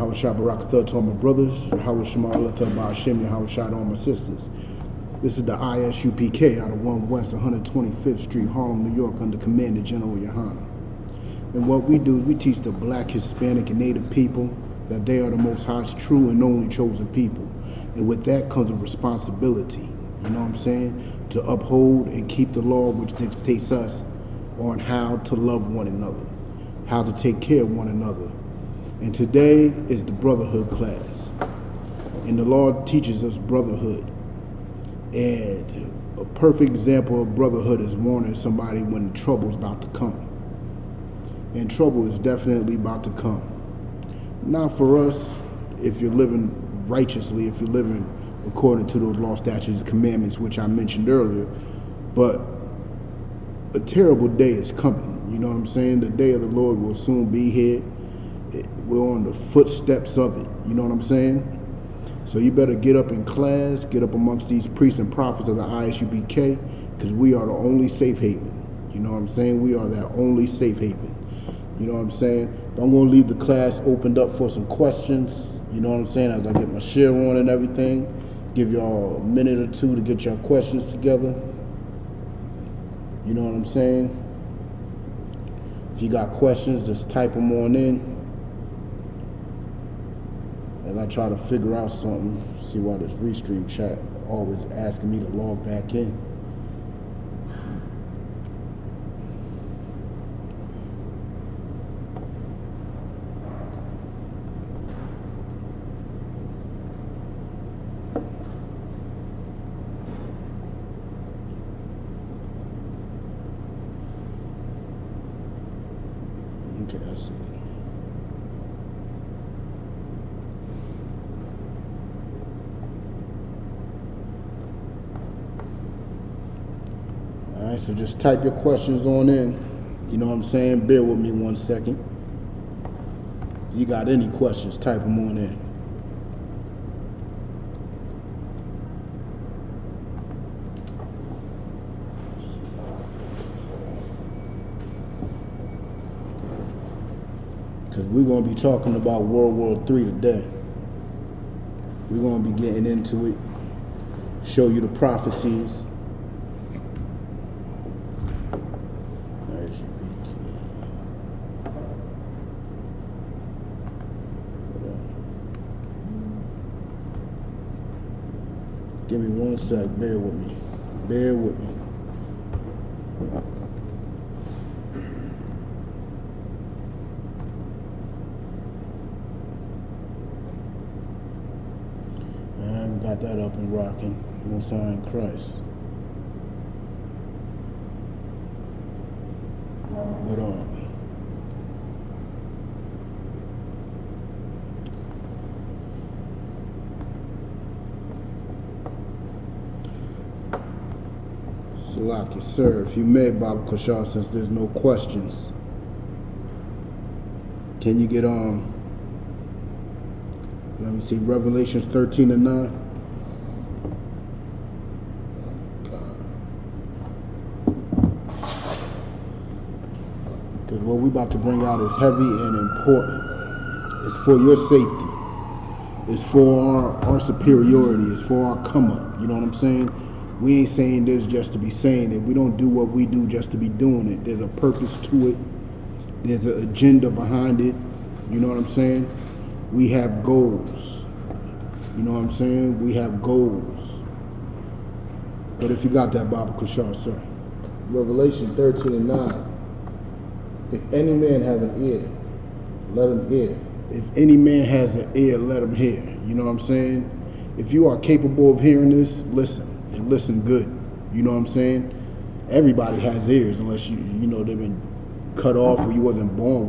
Yahweh Shah Barakatha to all my brothers, Yahweh Shema Allah to Hashem, Yahweh Shah to all my sisters. This is the ISUPK out of 1 West 125th Street, Harlem, New York, under Commander General Yohana. And what we do is we teach the Black, Hispanic, and Native people that they are the Most High's true and only chosen people. And with that comes a responsibility, you know what I'm saying, to uphold and keep the law which dictates us on how to love one another, how to take care of one another. And today is the Brotherhood class. And the Lord teaches us brotherhood. And a perfect example of brotherhood is warning somebody when trouble's about to come. And trouble is definitely about to come. Not for us if you're living righteously, if you're living according to those law, statutes, and commandments which I mentioned earlier, but a terrible day is coming. You know what I'm saying? The day of the Lord will soon be here. We're on the footsteps of it. You know what I'm saying? So you better get up in class, get up amongst these priests and prophets of the ISUPK, because we are the only safe haven. You know what I'm saying? We are that only safe haven. You know what I'm saying? But I'm going to leave the class opened up for some questions. You know what I'm saying? As I get my share on and everything. Give y'all a minute or two to get your questions together. You know what I'm saying? If you got questions, just type them on in. As I try to figure out something, see why this restream chat always asking me to log back in. Okay, I see. Alright, so just type your questions on in. You know what I'm saying? Bear with me 1 second. You got any questions, type them on in. Because we're going to be talking about World War III today. We're going to be getting into it, show you the prophecies. Give me 1 sec, bear with me. Bear with me. And we got that up and rocking. Most High in Christ. But Salaki, sir, if you may, Baba Kushal, since there's no questions, can you get on, let me see, Revelations 13 and 9? Because what we're about to bring out is heavy and important. It's for your safety. It's for our superiority. It's for our come up. You know what I'm saying? We ain't saying this just to be saying it. We don't do what we do just to be doing it. There's a purpose to it. There's an agenda behind it. You know what I'm saying? We have goals. You know what I'm saying? We have goals. But if you got that, Baba Kushar, sir. Revelation 13 and 9. If any man have an ear, let him hear. If any man has an ear, let him hear. You know what I'm saying? If you are capable of hearing this, listen. And listen good. You know what I'm saying? Everybody has ears unless you know they've been cut off or you wasn't born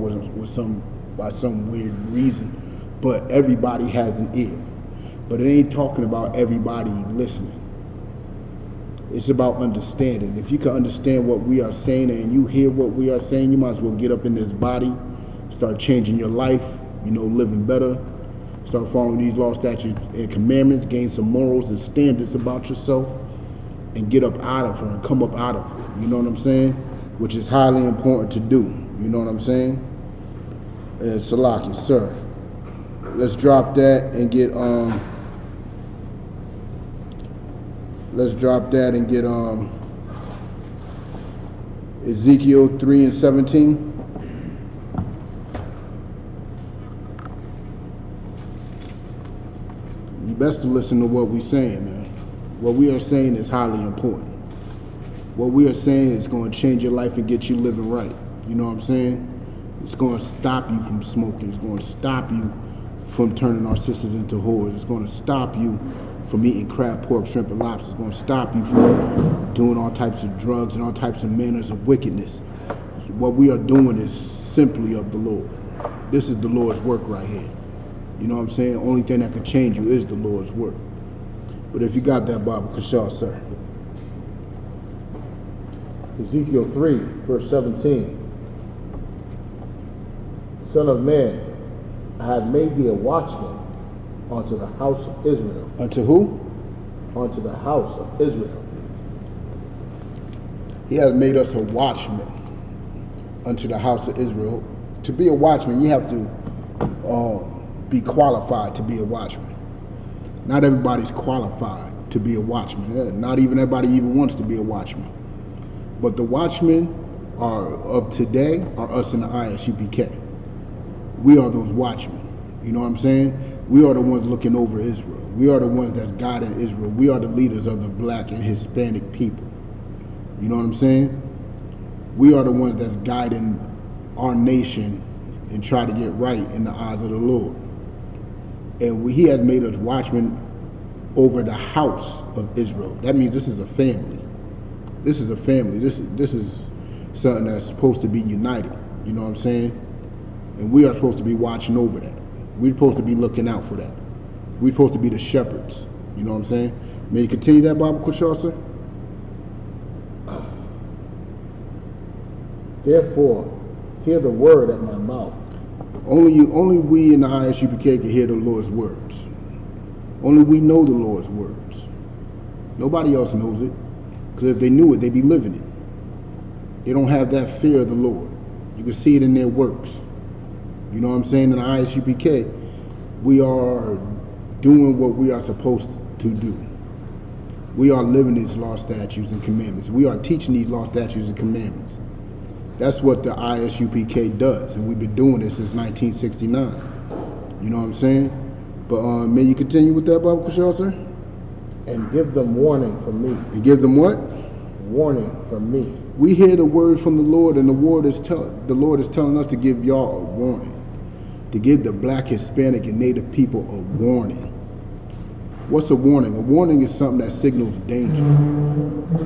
by some weird reason. But everybody has an ear. But it ain't talking about everybody listening. It's about understanding. If you can understand what we are saying and you hear what we are saying, you might as well get up in this body, start changing your life, you know, living better. Start following these law, statutes, and commandments, gain some morals and standards about yourself, and get up out of her and come up out of her. You know what I'm saying? Which is highly important to do. You know what I'm saying? Salaki, sir. Let's drop that and get Ezekiel 3:17. You best to listen to what we're saying, man. What we are saying is highly important. What we are saying is going to change your life and get you living right. You know what I'm saying? It's going to stop you from smoking. It's going to stop you from turning our sisters into whores. It's going to stop you from eating crab, pork, shrimp, and lobster. It's going to stop you from doing all types of drugs and all types of manners of wickedness. What we are doing is simply of the Lord. This is the Lord's work right here. You know what I'm saying? Only thing that can change you is the Lord's work. But if you got that Bible, Kashar, sir. Ezekiel 3, verse 17. Son of man, I have made thee a watchman unto the house of Israel. Unto who? Unto the house of Israel. He has made us a watchman unto the house of Israel. To be a watchman, you have to be qualified to be a watchman. Not everybody's qualified to be a watchman. Not even everybody even wants to be a watchman. But the watchmen of today are us in the ISUPK. We are those watchmen. You know what I'm saying? We are the ones looking over Israel. We are the ones that's guiding Israel. We are the leaders of the black and Hispanic people. You know what I'm saying? We are the ones that's guiding our nation and try to get right in the eyes of the Lord. And he has made us watchmen over the house of Israel. That means this is a family. This is a family. This is something that's supposed to be united. You know what I'm saying? And we are supposed to be watching over that. We're supposed to be looking out for that. We're supposed to be the shepherds. You know what I'm saying? May you continue that, Bible Kushar, sir? Therefore, hear the word at my mouth. Only we in the ISUPK can hear the Lord's words. Only we know the Lord's words. Nobody else knows it. Because if they knew it, they'd be living it. They don't have that fear of the Lord. You can see it in their works. You know what I'm saying? In the ISUPK, we are doing what we are supposed to do. We are living these law, statutes, and commandments. We are teaching these law, statutes, and commandments. That's what the ISUPK does, and we've been doing this since 1969. You know what I'm saying? But may you continue with that, Bible Kushal, sir? And give them warning from me. And give them what? Warning from me. We hear the word from the Lord, and the Lord is telling us to give y'all a warning. To give the black, Hispanic, and Native people a warning. What's a warning? A warning is something that signals danger.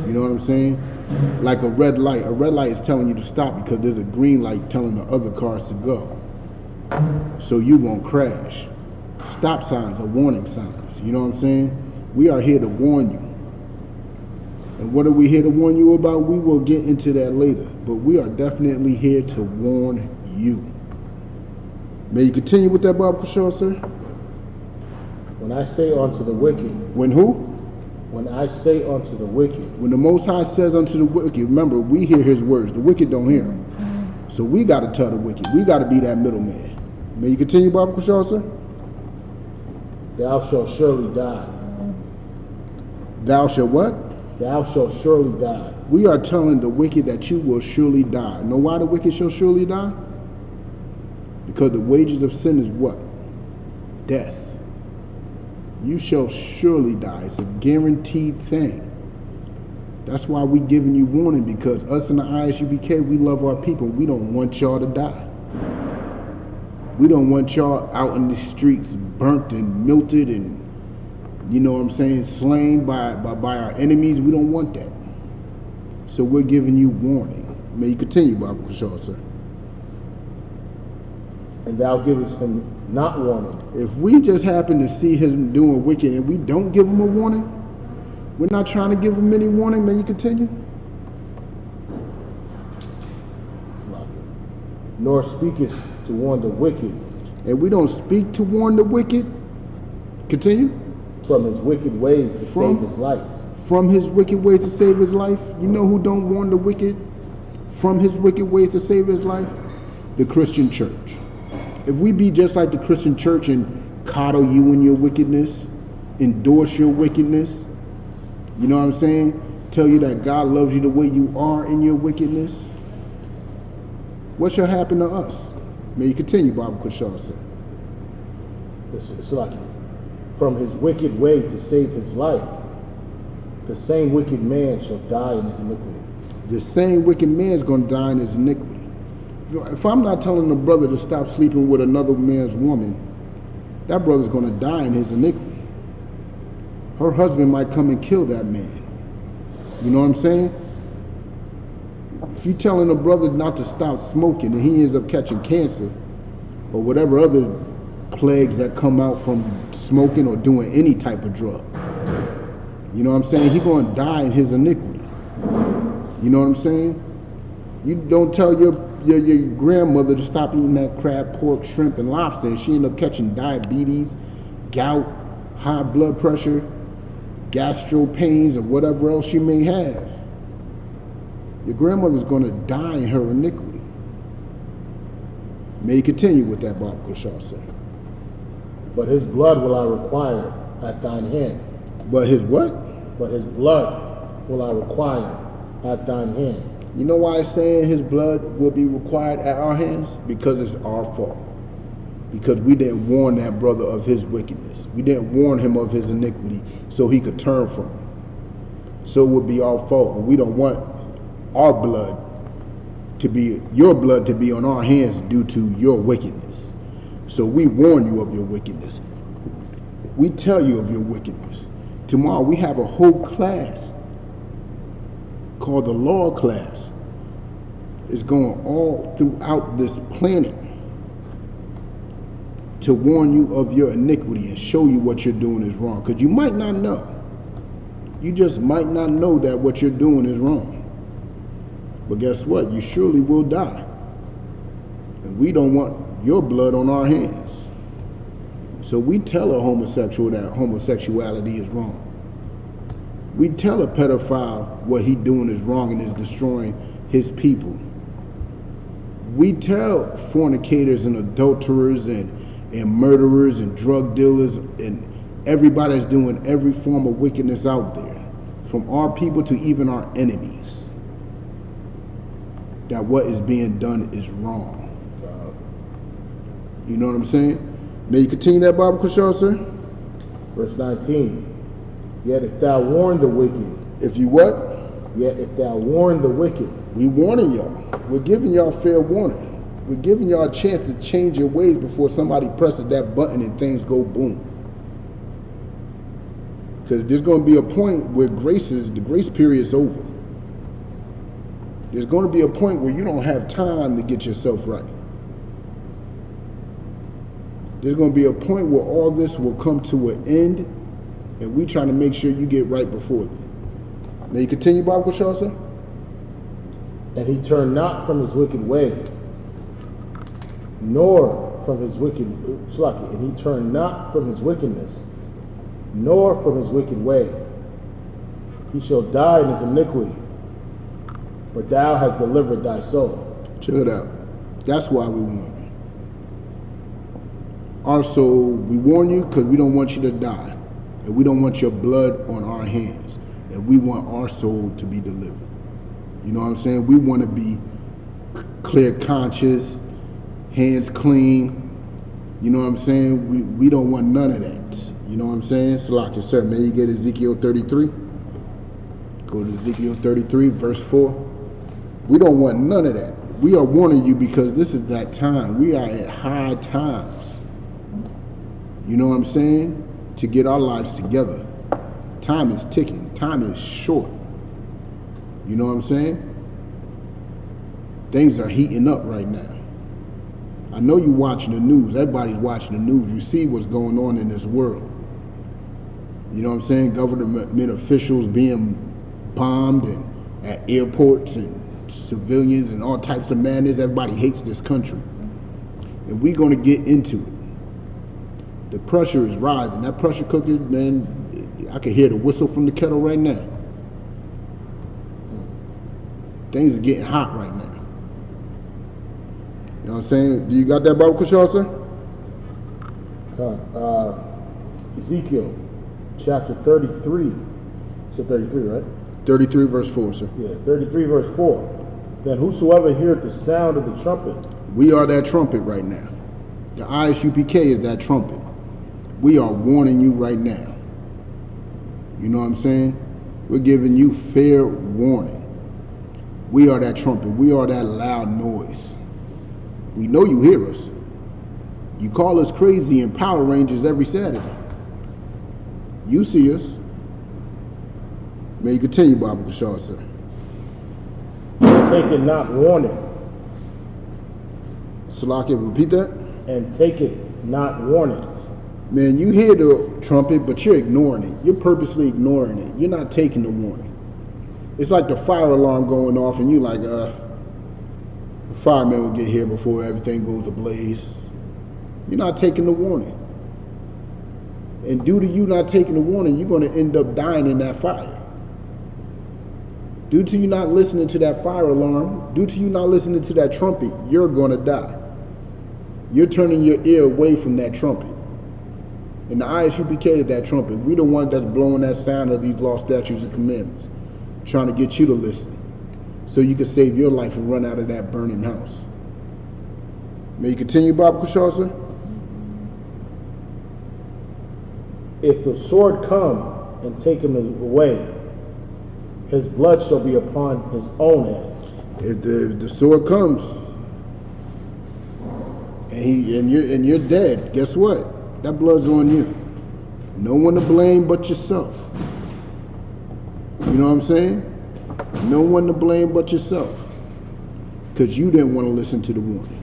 You know what I'm saying? Like a red light. A red light is telling you to stop because there's a green light telling the other cars to go. So you won't crash. Stop signs are warning signs. You know what I'm saying? We are here to warn you. And what are we here to warn you about? We will get into that later. But we are definitely here to warn you. May you continue with that, Bible Kushal, sir? When I say unto the wicked. When who? When I say unto the wicked. When the Most High says unto the wicked, remember, we hear his words. The wicked don't hear him. So we got to tell the wicked. We got to be that middleman. May you continue, Bible Kushal, sir? Thou shalt surely die. Thou shalt what? Thou shalt surely die. We are telling the wicked that you will surely die. Know why the wicked shall surely die? Because the wages of sin is what? Death. You shall surely die. It's a guaranteed thing. That's why we giving you warning, because us in the ISUPK, we love our people. We don't want y'all to die. We don't want y'all out in the streets burnt and melted and, you know what I'm saying, slain by our enemies. We don't want that. So we're giving you warning. May you continue, Bible Kushal, sir. And thou givest him not warning. If we just happen to see him doing wicked and we don't give him a warning, we're not trying to give him any warning. May you continue? Nor speakest to warn the wicked. And we don't speak to warn the wicked. Continue. From his wicked ways to save his life. From his wicked ways to save his life. You know who don't warn the wicked from his wicked ways to save his life? The Christian church. If we be just like the Christian church and coddle you in your wickedness, endorse your wickedness. You know what I'm saying? Tell you that God loves you the way you are in your wickedness. What shall happen to us? May you continue, Baba Kushal said. It's like from his wicked way to save his life, the same wicked man shall die in his iniquity. The same wicked man is going to die in his iniquity. If I'm not telling a brother to stop sleeping with another man's woman, that brother's going to die in his iniquity. Her husband might come and kill that man. You know what I'm saying? If you're telling a brother not to stop smoking and he ends up catching cancer or whatever other plagues that come out from smoking or doing any type of drug, you know what I'm saying? He's going to die in his iniquity. You know what I'm saying? You don't tell your grandmother to stop eating that crab, pork, shrimp, and lobster, and she end up catching diabetes, gout, high blood pressure, gastro pains, or whatever else she may have. Your grandmother's going to die in her iniquity. May you continue with that, Baba Kushal said. But his blood will I require at thine hand. But his what? But his blood will I require at thine hand. You know why it's saying his blood will be required at our hands? Because it's our fault. Because we didn't warn that brother of his wickedness. We didn't warn him of his iniquity so he could turn from it. So it would be our fault. And we don't want our blood to be, your blood to be on our hands due to your wickedness. So we warn you of your wickedness. We tell you of your wickedness. Tomorrow we have a whole class called the law class. It's going all throughout this planet to warn you of your iniquity and show you what you're doing is wrong. Because you might not know. You just might not know that what you're doing is wrong. But guess what? You surely will die. And we don't want your blood on our hands. So we tell a homosexual that homosexuality is wrong. We tell a pedophile what he's doing is wrong and is destroying his people. We tell fornicators and adulterers and murderers and drug dealers and everybody that's doing every form of wickedness out there, from our people to even our enemies, that what is being done is wrong. You know what I'm saying? May you continue that, Baba Kushal, sir? Verse 19. Yet if thou warn the wicked. If you what? Yet if thou warn the wicked. We warning y'all. We're giving y'all fair warning. We're giving y'all a chance to change your ways before somebody presses that button and things go boom. Because there's going to be a point where the grace period is over. There's going to be a point where you don't have time to get yourself right. There's going to be a point where all this will come to an end, and we trying to make sure you get right before then. May you continue, Baba Kushal, sir? And he turned not from his wicked way, nor from his wicked, and he turned not from his wickedness, nor from his wicked way. He shall die in his iniquity, but thou hast delivered thy soul. Check it out. That's why we warn you. Our soul, we warn you because we don't want you to die. And we don't want your blood on our hands. And we want our soul to be delivered. You know what I'm saying? We want to be clear conscious, hands clean. You know what I'm saying? We don't want none of that. You know what I'm saying? Salaki, sir, may you get Ezekiel 33? Go to Ezekiel 33, verse 4. We don't want none of that. We are warning you because this is that time. We are at high times. You know what I'm saying? To get our lives together. Time is ticking. Time is short. You know what I'm saying? Things are heating up right now. I know you're watching the news. Everybody's watching the news. You see what's going on in this world. You know what I'm saying? Government officials being bombed and at airports and civilians and all types of madness. Everybody hates this country. And we're going to get into it. The pressure is rising. That pressure cooker, man, I can hear the whistle from the kettle right now. Things are getting hot right now. You know what I'm saying? Do you got that, Baba Kushal, sir? Ezekiel chapter 33. So 33, right? 33 verse 4, sir. Yeah, 33 verse 4. Then whosoever heareth the sound of the trumpet. We are that trumpet right now. The ISUPK is that trumpet. We are warning you right now. You know what I'm saying? We're giving you fair warning. We are that trumpet. We are that loud noise. We know you hear us. You call us crazy in Power Rangers every Saturday. You see us. May you continue, Baba Kashar, sir. Take it not warning. Salaki, repeat that. And take it not warning. Man, you hear the trumpet, but you're ignoring it. You're purposely ignoring it. You're not taking the warning. It's like the fire alarm going off and you like, the fireman will get here before everything goes ablaze. You're not taking the warning. And due to you not taking the warning, you're going to end up dying in that fire. Due to you not listening to that fire alarm, due to you not listening to that trumpet, you're going to die. You're turning your ear away from that trumpet. And the ISUPK is that trumpet. We the one that's blowing that sound of these law, statutes, and commandments, trying to get you to listen so you can save your life and run out of that burning house. May you continue, Bob Kushar, sir? If the sword come and take him away, his blood shall be upon his own head. If the sword comes and you're dead, guess what? That blood's on you. No one to blame but yourself. You know what I'm saying? No one to blame but yourself. Because you didn't want to listen to the warning.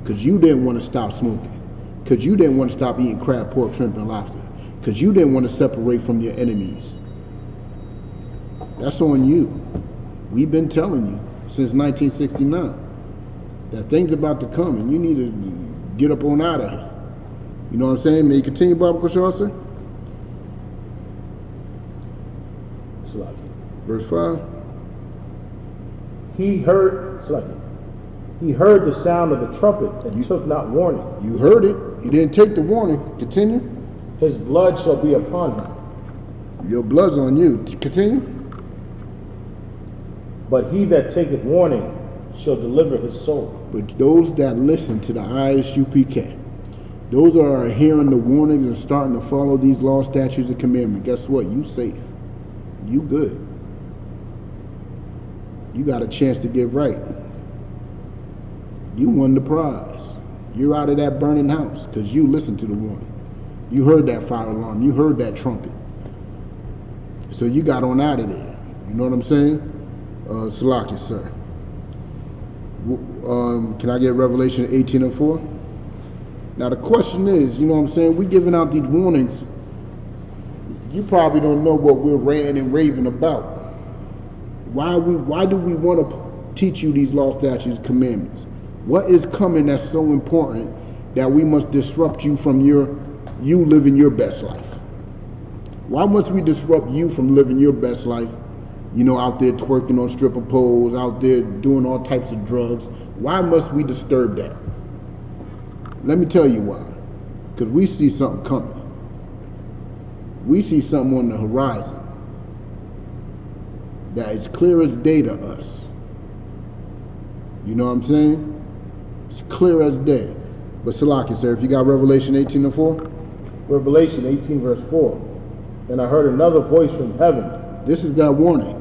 Because you didn't want to stop smoking. Because you didn't want to stop eating crab, pork, shrimp, and lobster. Because you didn't want to separate from your enemies. That's on you. We've been telling you since 1969 that things about to come and you need to get up on out of here. You know what I'm saying? May you continue, Baba Kushar, sir? Verse 5. He heard the sound of the trumpet and took not warning. You heard it. You didn't take the warning. Continue. His blood shall be upon him. Your blood's on you. Continue. But he that taketh warning shall deliver his soul. But those that listen to the ISUPK, those that are hearing the warnings and starting to follow these law, statutes, and commandments, guess what? You safe. You good. You got a chance to get right. You won the prize. You're out of that burning house because you listened to the warning. You heard that fire alarm. You heard that trumpet. So you got on out of there. You know what I'm saying? Salaki, sir. Can I get Revelation 18:4? Now the question is, you know what I'm saying? We giving out these warnings. You probably don't know what we're ranting and raving about. Why do we want to teach you these law, statutes, commandments? What is coming that's so important that we must disrupt you from you living your best life? Why must we disrupt you from living your best life? You know, out there twerking on stripper poles, out there doing all types of drugs. Why must we disturb that? Let me tell you why. Because we see something coming. We see something on the horizon that is clear as day to us. You know what I'm saying? It's clear as day. But Salaki, sir, if you got Revelation 18:4. Revelation 18 verse 4. And I heard another voice from heaven. This is that warning.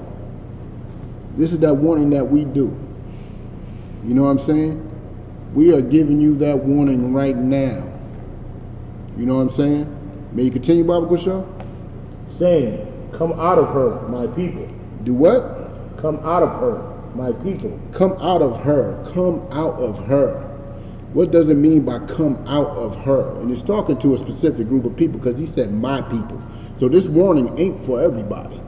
This is that warning that we do. You know what I'm saying? We are giving you that warning right now. You know what I'm saying? May you continue, Baba Kushar? Saying, come out of her, my people. Do what? Come out of her, my people. Come out of her. Come out of her. What does it mean by come out of her? And it's talking to a specific group of people because he said my people. So this warning ain't for everybody.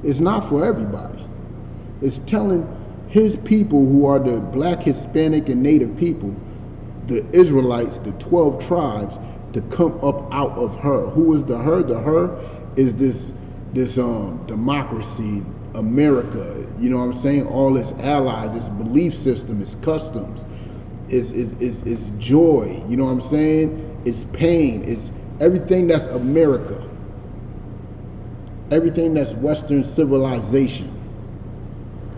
It's not for everybody. It's telling his people who are the black, Hispanic, and Native people, the Israelites, the 12 tribes, to come up out of her. Who is the her? The her is this democracy, America, you know what I'm saying? All its allies, its belief system, its customs, its joy, you know what I'm saying? it's pain, it's everything that's America, everything that's Western civilization,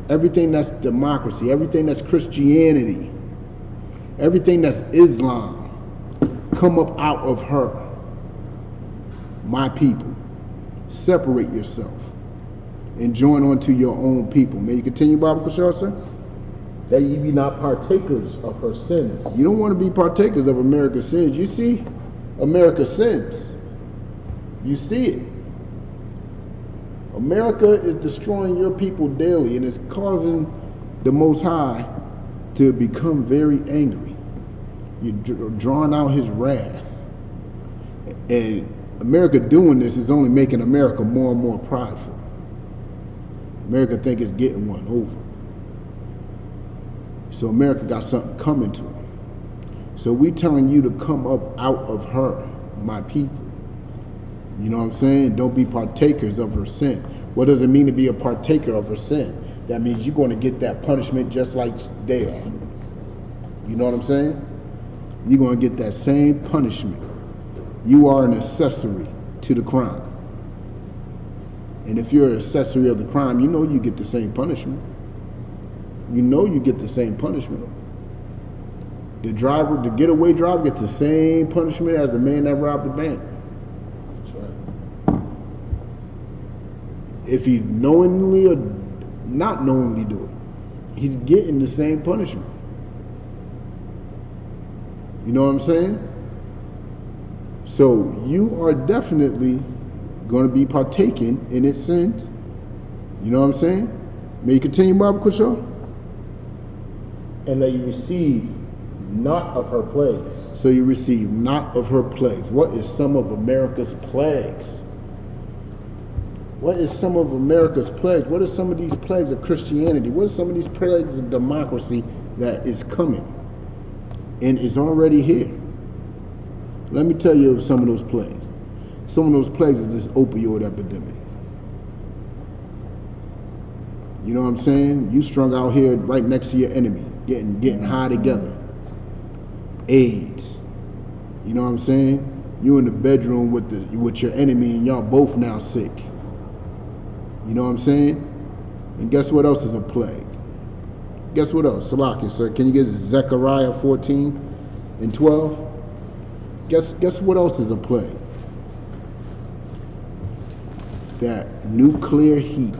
everything that's democracy, everything that's Christianity, everything that's Islam, come up out of her. My people, separate yourself and join unto your own people. May you continue, Bible Kushal, sir? That ye be not partakers of her sins. You don't want to be partakers of America's sins. You see America's sins. You see it. America is destroying your people daily, and it's causing the Most High to become very angry. You're drawing out his wrath. And America doing this is only making America more and more prideful. America think it's getting one over. So America got something coming to them. So we telling you to come up out of her, my people. You know what I'm saying? Don't be partakers of her sin. What does it mean to be a partaker of her sin? That means you're going to get that punishment just like they are. You know what I'm saying? You're going to get that same punishment. You are an accessory to the crime. And if you're an accessory of the crime, you know you get the same punishment. You know you get the same punishment. The driver, the getaway driver, gets the same punishment as the man that robbed the bank. That's right. If he knowingly or not knowingly do it, he's getting the same punishment. You know what I'm saying? So you are definitely going to be partaking in its sins. You know what I'm saying? May you continue, Bible Kushal? And that you receive not of her plagues. So you receive not of her plagues. What is some of America's plagues? What is some of America's plagues? What are some of these plagues of Christianity? What are some of these plagues of democracy that is coming and is already here? Let me tell you of some of those plagues. Some of those plagues is this opioid epidemic. You know what I'm saying? You strung out here right next to your enemy, getting high together. AIDS. You know what I'm saying? You in the bedroom with your enemy and y'all both now sick. You know what I'm saying? And guess what else is a plague? Guess what else? Salaki, sir. Can you get Zechariah 14 and 12? Guess what else is a plague? That nuclear heat.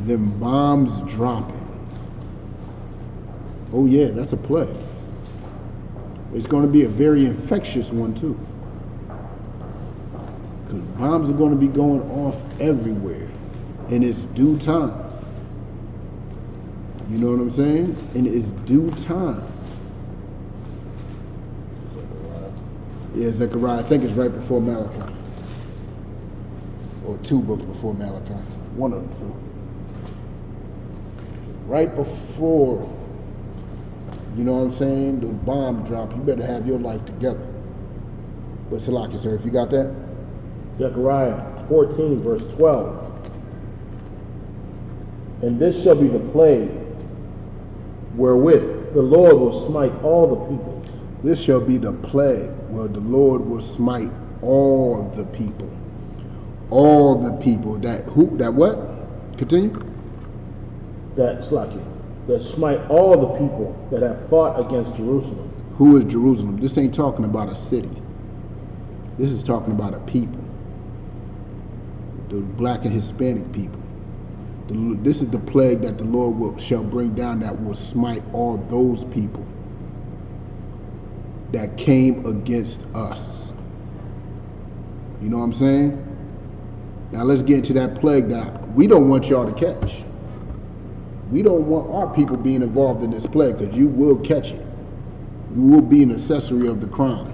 Them bombs dropping. Oh yeah, that's a plague. It's going to be a very infectious one too. Because bombs are going to be going off everywhere in its due time. You know what I'm saying? In its due time. Yeah, Zechariah, I think it's right before Malachi. Or 2 books before Malachi. One of them two. Right before, you know what I'm saying, the bomb drop, you better have your life together. But Salaki, sir, if you got that? Zechariah 14, verse 12. And this shall be the plague wherewith the Lord will smite all the people. This shall be the plague where the Lord will smite all the people. All the people. That what? Continue. That smite all the people that have fought against Jerusalem. Who is Jerusalem? This ain't talking about a city. This is talking about a people. The black and Hispanic people. This is the plague that the Lord shall bring down, that will smite all those people that came against us. You know what I'm saying? Now let's get into that plague that we don't want y'all to catch. We don't want our people being involved in this plague, because you will catch it. You will be an accessory of the crime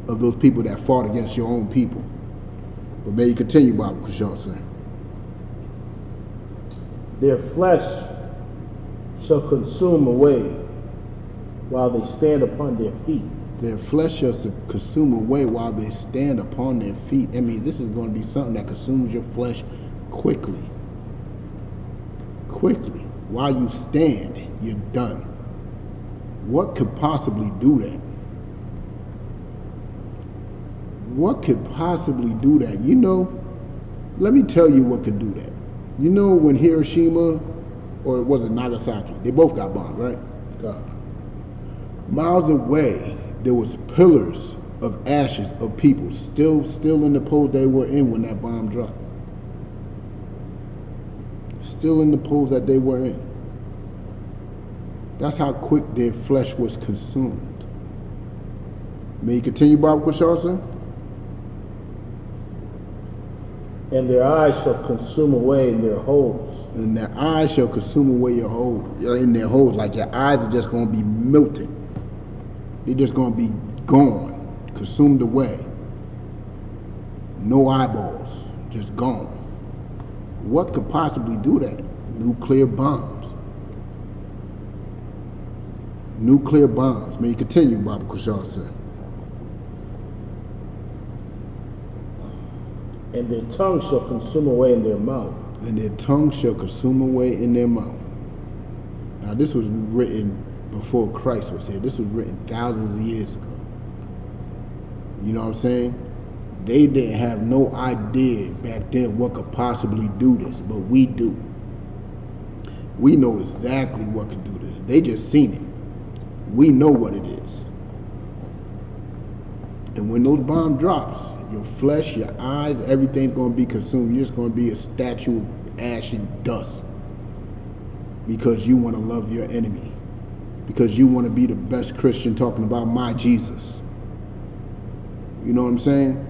of those people that fought against your own people. But may you continue, Bible Kushal, sir. Their flesh shall consume away while they stand upon their feet. Their flesh shall consume away while they stand upon their feet. I mean, this is going to be something that consumes your flesh quickly. Quickly. While you stand, you're done. What could possibly do that? What could possibly do that? You know, let me tell you what could do that. You know when Hiroshima, or was it Nagasaki? They both got bombed, right? God. Miles away, there was pillars of ashes of people still in the pose they were in when that bomb dropped. Still in the pose that they were in. That's how quick their flesh was consumed. May you continue, Bob Kushal, sir? And their eyes shall consume away in their holes. And their eyes shall consume away your hole, in their holes. Like your eyes are just going to be melted. They're just going to be gone, consumed away. No eyeballs, just gone. What could possibly do that? Nuclear bombs. Nuclear bombs. May you continue, Bob Kushal, sir. And their tongue shall consume away in their mouth. And their tongue shall consume away in their mouth. Now this was written before Christ was here. This was written thousands of years ago. You know what I'm saying? They didn't have no idea back then what could possibly do this, but we do. We know exactly what could do this. They just seen it. We know what it is. And when those bomb drops, your flesh, your eyes, everything's going to be consumed. You're just going to be a statue of ash and dust because you want to love your enemy, because you want to be the best Christian talking about my Jesus. You know what I'm saying?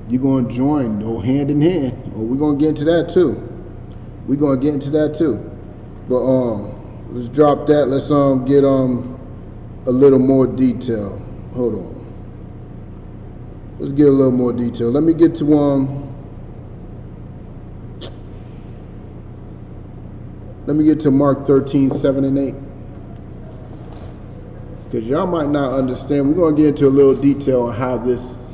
You're going to join, go hand in hand. Oh, we're going to get into that too. We're going to get into that too. But let's drop that. Let's get a little more detail. Hold on. Let's get a little more detail. Let me get to Mark 13, 7 and 8. Because y'all might not understand. We're going to get into a little detail on how this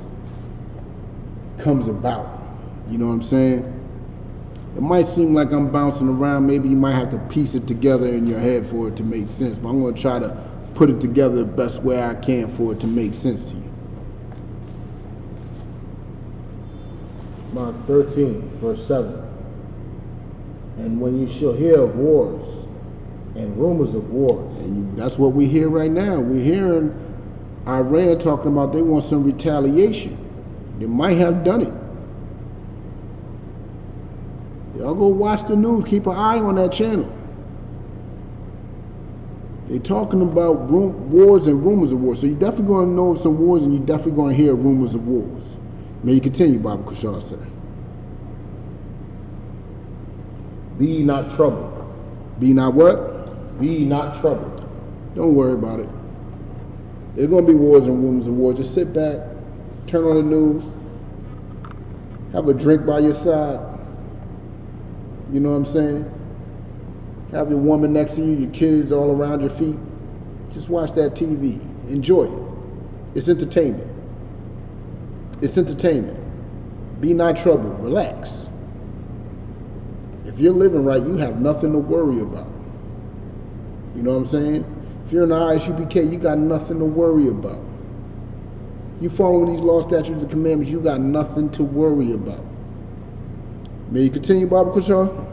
comes about. You know what I'm saying? It might seem like I'm bouncing around. Maybe you might have to piece it together in your head for it to make sense. But I'm going to try to put it together the best way I can for it to make sense to you. Mark 13, verse 7. And when you shall hear of wars and rumors of wars. And that's what we hear right now. We're hearing Iran talking about they want some retaliation. They might have done it. Y'all go watch the news. Keep an eye on that channel. They're talking about wars and rumors of wars. So you're definitely going to know of some wars, and you're definitely going to hear rumors of wars. May you continue, Baba Kushal, sir. Be ye not troubled. Be not what? Be ye not troubled. Don't worry about it. There's going to be wars and rumors of wars. Just sit back, turn on the news, have a drink by your side. You know what I'm saying? Have your woman next to you, your kids all around your feet. Just watch that TV. Enjoy it. It's entertainment. It's entertainment. Be not troubled. Relax. If you're living right, you have nothing to worry about. You know what I'm saying? If you're in the ISUPK, you got nothing to worry about. You following these laws, statutes, and commandments, you got nothing to worry about. May you continue, Baba Kushal?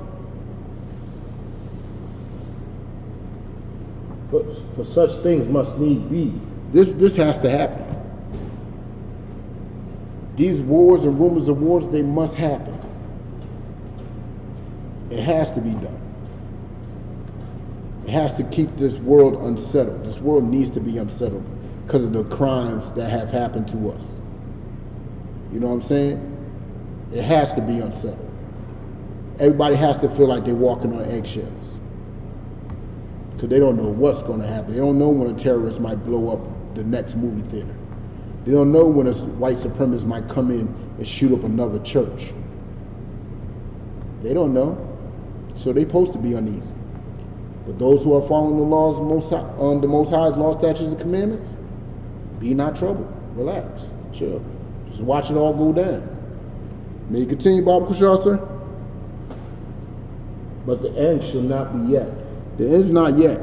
For such things must need be. This has to happen. These wars and rumors of wars, they must happen. It has to be done. It has to keep this world unsettled. This world needs to be unsettled because of the crimes that have happened to us. You know what I'm saying? It has to be unsettled. Everybody has to feel like they're walking on eggshells because they don't know what's going to happen. They don't know when a terrorist might blow up the next movie theater. They don't know when a white supremacist might come in and shoot up another church. They don't know. So they're supposed to be uneasy. But those who are following the laws on the Most High's law, statutes, and commandments, be not troubled. Relax. Chill. Just watch it all go down. May you continue, Baba Kushal, sir? But the end shall not be yet. The end's not yet.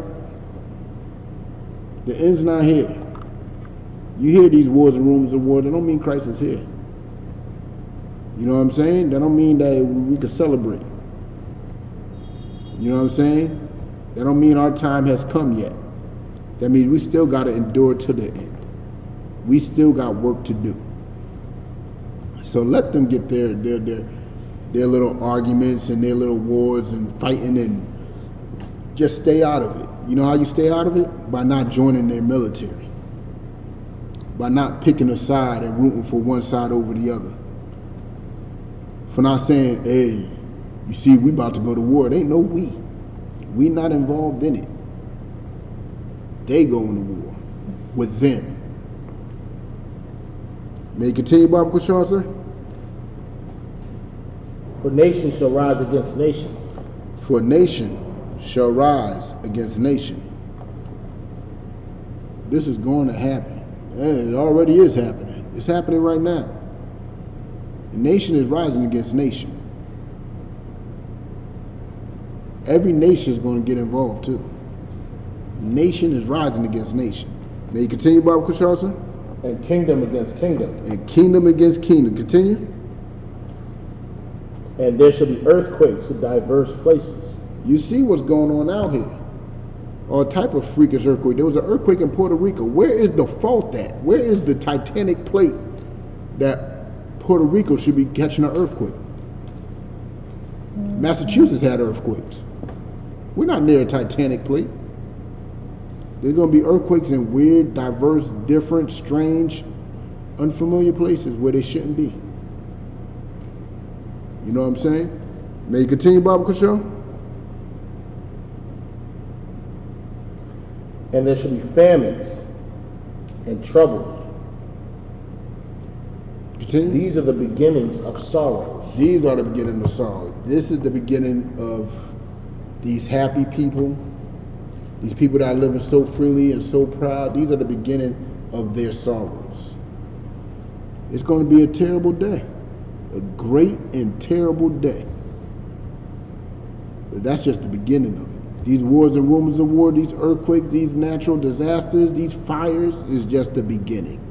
The end's not here. You hear these wars and rumors of war, that don't mean Christ is here. You know what I'm saying? That don't mean that we can celebrate. You know what I'm saying? That don't mean our time has come yet. That means we still got to endure to the end. We still got work to do. So let them get their little arguments and their little wars and fighting, and just stay out of it. You know how you stay out of it? By not joining their military. By not picking a side and rooting for one side over the other. For not saying, hey, you see, we about to go to war. It ain't no we. We not involved in it. They going to war with them. May you continue, Bob Kushar, sir? For nation shall rise against nation. For nation shall rise against nation. This is going to happen. It already is happening. It's happening right now. Nation is rising against nation. Every nation is going to get involved too. Nation is rising against nation. May you continue, Bob Kushar, sir? And kingdom against kingdom. And kingdom against kingdom. Continue. And there shall be earthquakes in diverse places. You see what's going on out here. All type of freakish earthquake. There was an earthquake in Puerto Rico. Where is the fault at? Where is the Titanic plate that Puerto Rico should be catching an earthquake? Massachusetts had earthquakes. We're not near a Titanic plate. There's going to be earthquakes in weird, diverse, different, strange, unfamiliar places where they shouldn't be. You know what I'm saying? May you continue, Bob Kushar? And there shall be famines and troubles. Continue. These are the beginnings of sorrows. These are the beginning of sorrow. This is the beginning of these happy people, these people that are living so freely and so proud. These are the beginning of their sorrows. It's going to be a terrible day, a great and terrible day. But that's just the beginning of it. These wars and rumors of war, these earthquakes, these natural disasters, these fires is just the beginning.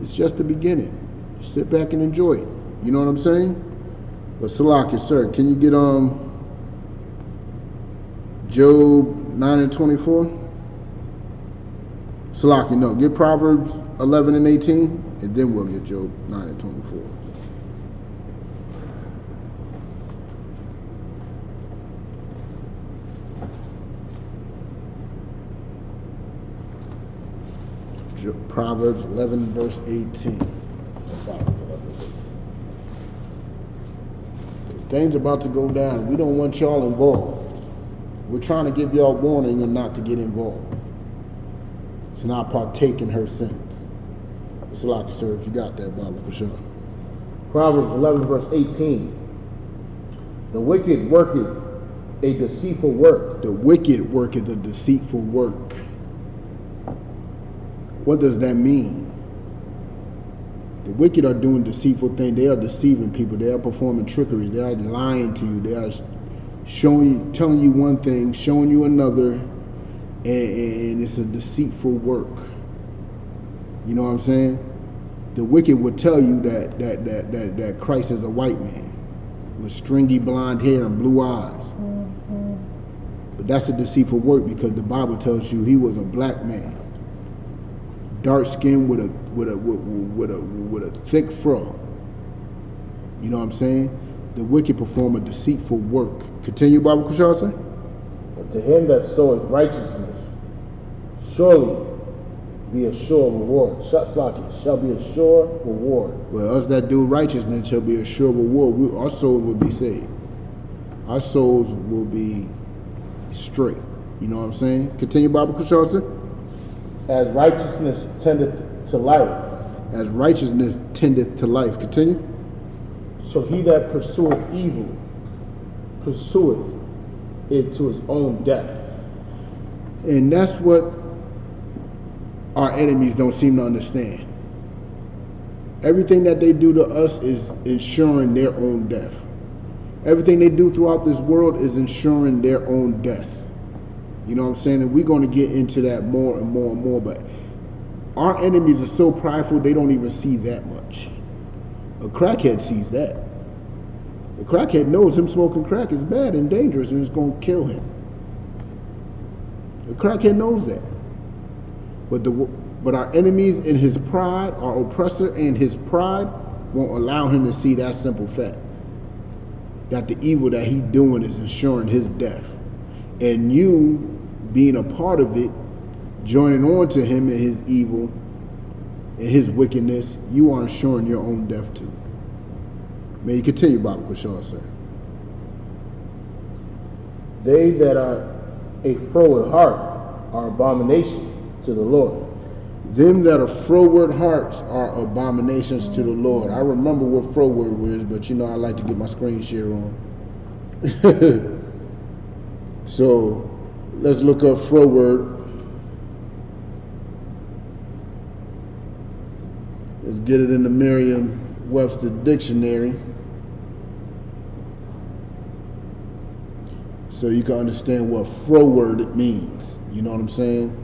It's just the beginning. Sit back and enjoy it. You know what I'm saying? But Salaki, sir, can you get Job 9 and 24? Salaki, no. Get Proverbs 11 and 18, and then we'll get Job 9 and 24. Proverbs 11 verse 18. Things about to go down. We don't want y'all involved. We're trying to give y'all warning and not to get involved. To not partake in her sins. It's like, sir, if you got that, Bible, for sure. Proverbs 11 verse 18. The wicked worketh a deceitful work. The wicked worketh a deceitful work. What does that mean? The wicked are doing deceitful things. They are deceiving people. They are performing trickery. They are lying to you. They are telling you one thing, showing you another, and it's a deceitful work. You know what I'm saying? The wicked would tell you that Christ is a white man with stringy blonde hair and blue eyes. But that's a deceitful work, because the Bible tells you he was a black man. Dark skin with a thick fro. You know what I'm saying? The wicked perform a deceitful work. Continue, Bible Kushal, sir. But to him that soweth righteousness, surely be a sure reward. Shall be a sure reward. Well, us that do righteousness shall be a sure reward. Our souls will be saved. Our souls will be straight. You know what I'm saying? Continue, Bible Kushal, sir. As righteousness tendeth to life. As righteousness tendeth to life. Continue. So he that pursueth evil pursueth it to his own death. And that's what our enemies don't seem to understand. Everything that they do to us is ensuring their own death. Everything they do throughout this world is ensuring their own death. You know what I'm saying? And we're going to get into that more and more and more. But Our enemies are so prideful they don't even see that much. A crackhead sees that. The crackhead knows him smoking crack is bad and dangerous and it's going to kill him. The crackhead knows that. But our enemies in his pride, our oppressor and his pride, won't allow him to see that simple fact. That the evil that he's doing is ensuring his death. And you, being a part of it, joining on to him in his evil and his wickedness, you are ensuring your own death too. May you continue, Baba Kushal, sir. They that are a froward heart are abomination to the Lord. Them that are froward hearts are abominations to the Lord. I remember what froward was, but you know I like to get my screen share on. So let's look up froward. Let's get it in the Merriam-Webster dictionary so you can understand what froward means. You know what I'm saying?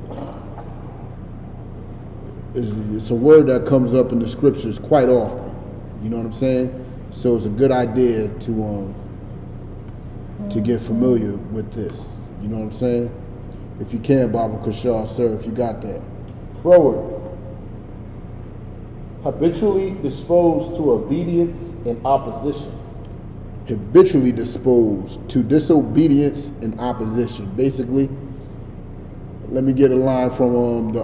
It's a word that comes up in the scriptures quite often. You know what I'm saying? So it's a good idea to get familiar with this. You know what I'm saying? If you can, Baba Kushal, sir, if you got that. Froward. Habitually disposed to obedience and opposition. Habitually disposed to disobedience and opposition. Basically, let me get a line from the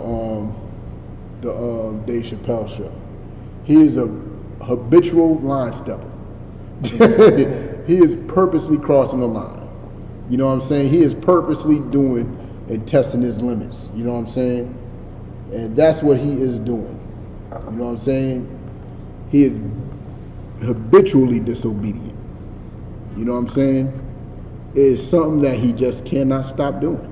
Dave Chappelle show. He is a habitual line stepper. He is purposely crossing the line. You know what I'm saying? He is purposely doing and testing his limits. You know what I'm saying? And that's what he is doing. You know what I'm saying? He is habitually disobedient. You know what I'm saying? It is something that he just cannot stop doing.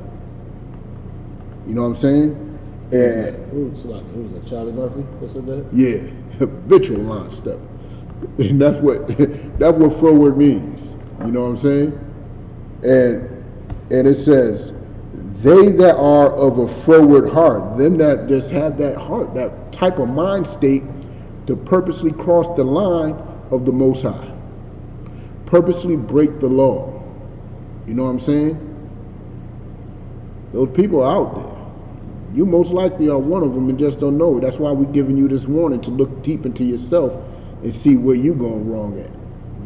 You know what I'm saying? And who was that? Charlie Murphy that said that? Yeah, habitual line step. And that's what froward means. You know what I'm saying? And it says, they that are of a froward heart, them that just have that heart, that type of mind state to purposely cross the line of the Most High. Purposely break the law. You know what I'm saying? Those people are out there. You most likely are one of them and just don't know it. That's why we're giving you this warning to look deep into yourself and see where you're going wrong at.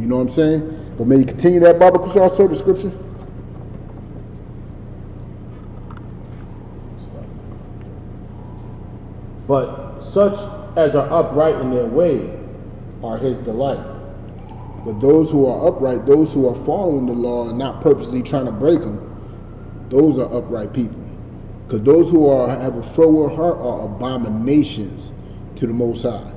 You know what I'm saying? But may you continue that, Baba Kushal, sir, the scripture? But such as are upright in their way are his delight. But those who are upright, those who are following the law and not purposely trying to break them, those are upright people. Because those who have a froward heart are abominations to the Most High.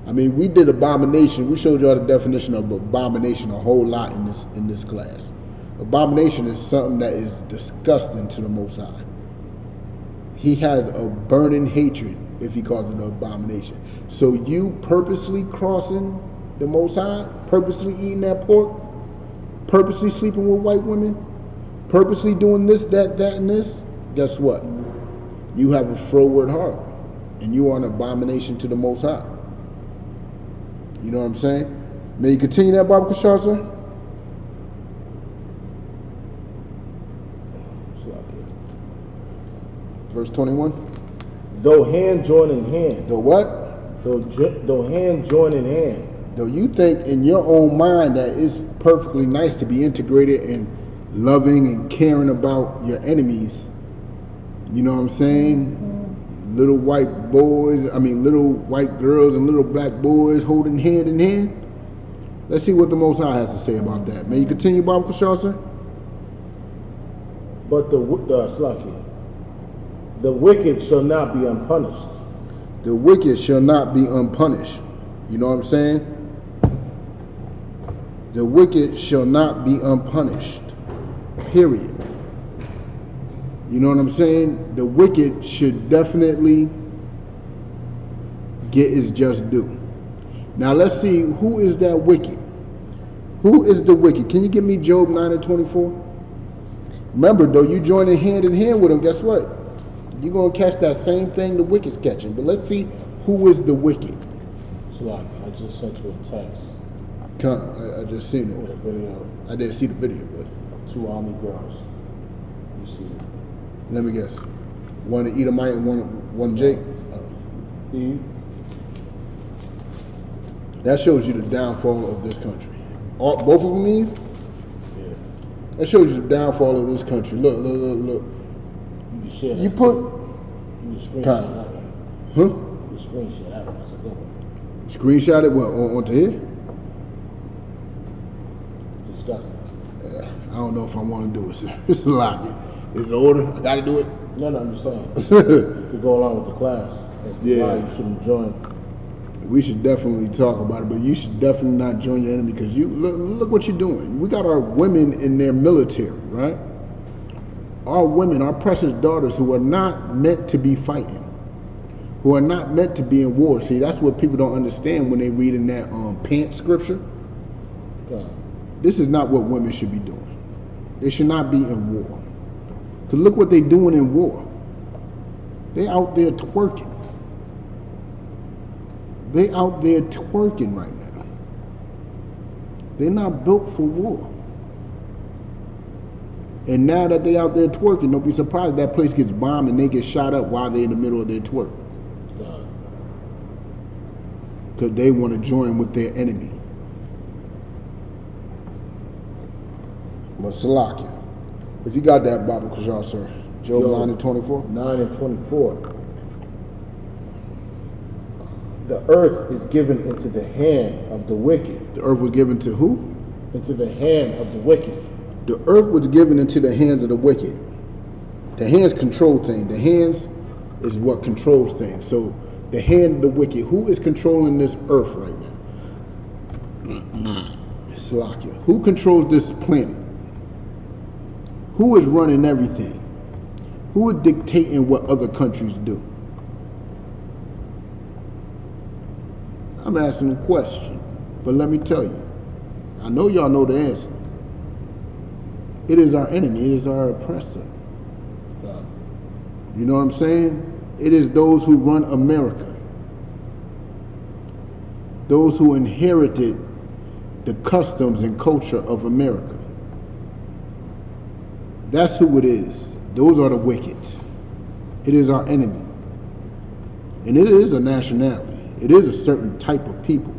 I mean, we did abomination. We showed y'all the definition of abomination a whole lot in this class. Abomination is something that is disgusting to the Most High. He has a burning hatred if he calls it an abomination. So you purposely crossing the Most High, purposely eating that pork, purposely sleeping with white women, purposely doing this, that, and this, guess what? You have a froward heart, and you are an abomination to the Most High. You know what I'm saying? May you continue that, Baba Kushal, sir? Verse 21. Though hand join in hand. Though what? Though hand join in hand. Though you think in your own mind that it's perfectly nice to be integrated and loving and caring about your enemies, you know what I'm saying? Little white girls and little black boys holding hand in hand. Let's see what the Most High has to say about that. May you continue, Baba Kushal, sir? But the wicked shall not be unpunished. The wicked shall not be unpunished. You know what I'm saying? The wicked shall not be unpunished. Period. You know what I'm saying? The wicked should definitely get his just due. Now let's see, who is that wicked? Who is the wicked? Can you give me Job 9 and 24? Remember, though, you joining hand in hand with him, guess what? you're going to catch that same thing the wicked's catching. But let's see who is the wicked. Salaki, I just sent you a text I just seen with it. a video. I didn't see the video, but 2 army girls. You see it. let me guess. One Edomite and one Jake. Eve? That shows you the downfall of this country. Both of them, Eve? Yeah. That shows you the downfall of this country. Look. You can share that. You put... You can screenshot Kind. that one. Huh? You can screenshot that one. That's a good one. Screenshot it, what, onto here? Disgusting. Yeah, I don't know if I want to do it. It's a lot. It's an order. I got to do it. No, I'm just saying. To go along with the class. That's Yeah. why you shouldn't join. We should definitely talk about it, but you should definitely not join your enemy because you look what you're doing. We got our women in their military, right? Our women, our precious daughters who are not meant to be fighting, who are not meant to be in war. See, that's what people don't understand when they read in that pants scripture. God. This is not what women should be doing. They should not be in war. Because look what they're doing in war. They out there twerking. They out there twerking right now. They're not built for war. And now that they out there twerking, don't be surprised that place gets bombed and they get shot up while they're in the middle of their twerk. God. Because they want to join with their enemy. But Salakia, if you got that Bible, Kashal, sir. Job 9 and 24. 9 and 24. The earth is given into the hand of the wicked. The earth was given to who? Into the hand of the wicked. The earth was given into the hands of the wicked. The hands control things. The hands is what controls things. So the hand of the wicked. Who is controlling this earth right now? Salakia. Who controls this planet? Who is running everything? Who is dictating what other countries do? I'm asking a question, but let me tell you. I know y'all know the answer. It is our enemy. It is our oppressor. God. You know what I'm saying? It is those who run America. Those who inherited the customs and culture of America. That's who it is. Those are the wicked. It is our enemy. And it is a nationality. It is a certain type of people.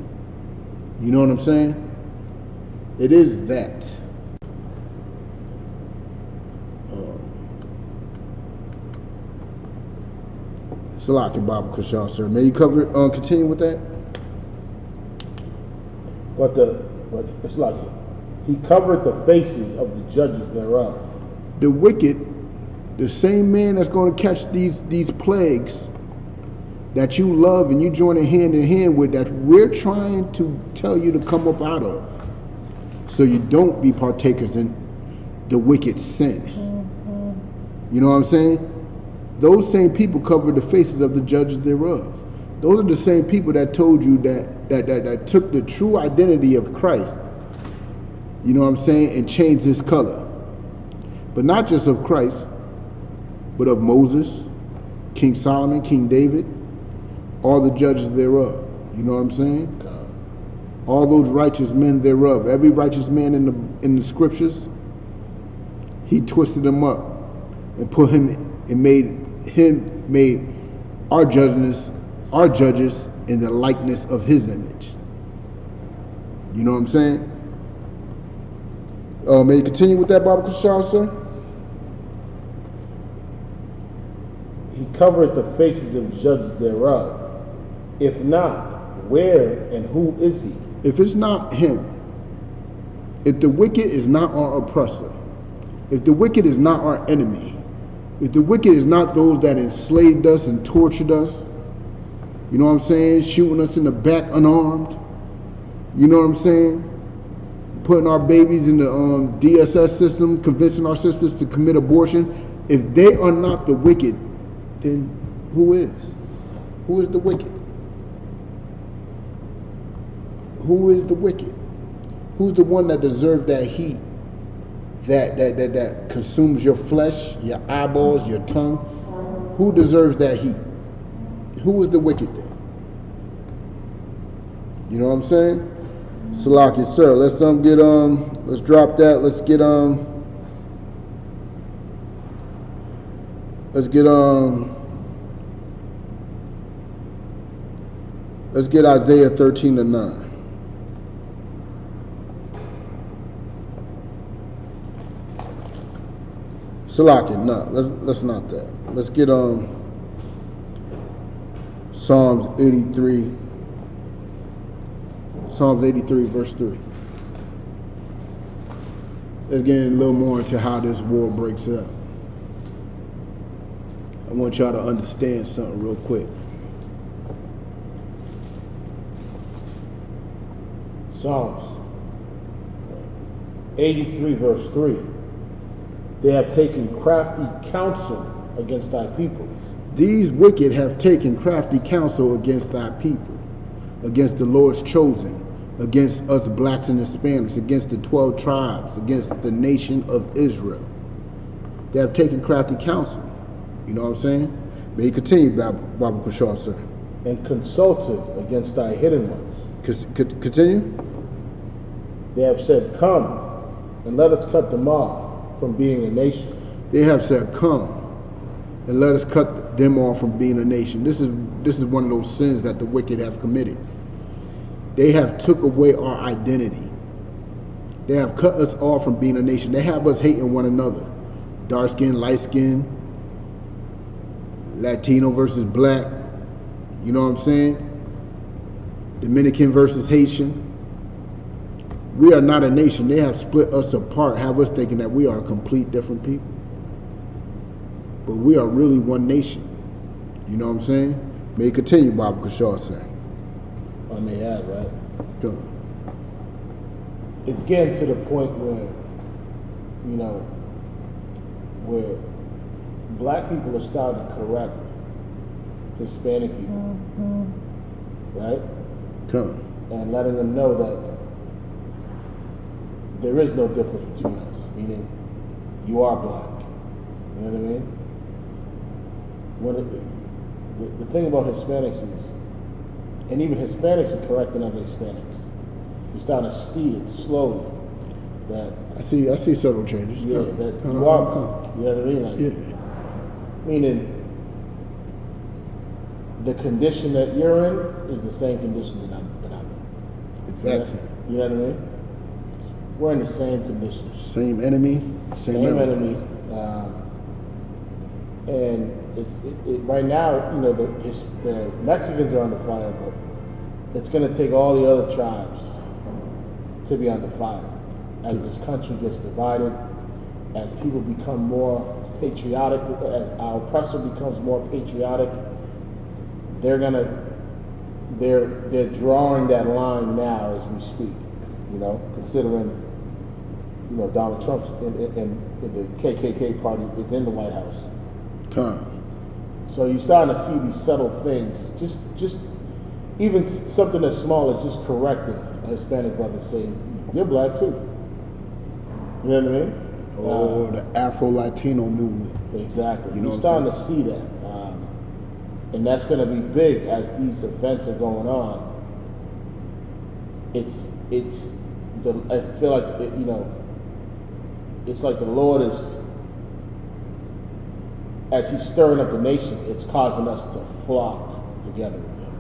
You know what I'm saying? It is that. Salaki Bible Kashal, sir. May you continue with that? But it's like he covered the faces of the judges thereof. The wicked, the same man that's going to catch these plagues that you love and you join hand in hand with, that we're trying to tell you to come up out of, so you don't be partakers in the wicked sin. You know what I'm saying? Those same people covered the faces of the judges thereof. Those are the same people that told you that took the true identity of Christ, you know what I'm saying, and changed his color. But not just of Christ, but of Moses, King Solomon, King David, all the judges thereof. You know what I'm saying? All those righteous men thereof. Every righteous man in the scriptures, he twisted them up and put him and made our judges in the likeness of his image. You know what I'm saying? May you continue with that, Bible Kashal, sir? He covered the faces of the judges thereof. If not, where and who is he? If it's not him, if the wicked is not our oppressor, if the wicked is not our enemy, if the wicked is not those that enslaved us and tortured us, you know what I'm saying, shooting us in the back unarmed, you know what I'm saying, putting our babies in the DSS system, convincing our sisters to commit abortion, if they are not the wicked, then who is? Who is the wicked? Who is the wicked? Who's the one that deserves that heat, that consumes your flesh, your eyeballs, your tongue, who deserves that heat? Who is the wicked then? You know what I'm saying? Salaki, sir. Let's let's drop that. Let's get Isaiah 13:9. Salaki, no, let's not that. Let's get Psalms 83. Psalms 83, verse 3. Let's get a little more into how this war breaks up. I want y'all to understand something real quick. Psalms 83, verse 3. They have taken crafty counsel against thy people. These wicked have taken crafty counsel against thy people, against the Lord's chosen, against us blacks and Hispanics, against the 12 tribes, against the nation of Israel. They have taken crafty counsel. You know what I'm saying? May you continue, Baba Kushar, sir. And consulted against thy hidden ones. Continue. They have said, come, and let us cut them off from being a nation. They have said, come, and let us cut them off from being a nation. This is one of those sins that the wicked have committed. They have took away our identity. They have cut us off from being a nation. They have us hating one another. Dark skin, light skin, Latino versus black. You know what I'm saying? Dominican versus Haitian. We are not a nation. They have split us apart, have us thinking that we are complete different people. But we are really one nation. You know what I'm saying? May it continue, Bob Kushar, sir. I may add, right? Go. It's getting to the point where, you know, where black people are starting to correct Hispanic people, right? Come. And letting them know that there is no difference between us, meaning you are black. You know what I mean? The thing about Hispanics is, and even Hispanics are correcting other Hispanics. You're starting to see it slowly. That I see several changes. yeah, Come. that Come. you are black. You know what I mean? Like, Yeah. meaning the condition that you're in is the same condition that I'm in. Exactly. You know what I mean? We're in the same condition. Same enemy. Same enemy. And it's right now, you know, the Mexicans are under fire, but it's going to take all the other tribes to be under fire as this country gets divided, as people become more patriotic, as our oppressor becomes more patriotic. They're drawing that line now as we speak. You know, considering, you know, Donald Trump and the KKK party is in the White House. Come. So you're starting to see these subtle things. Just even something as small as just correcting a Hispanic brother saying, "You're black too." You know what I mean? Oh, the Afro-Latino movement. Exactly. You know you're starting to see that, and that's going to be big as these events are going on. I feel like you know, it's like the Lord is, as He's stirring up the nation, it's causing us to flock together again.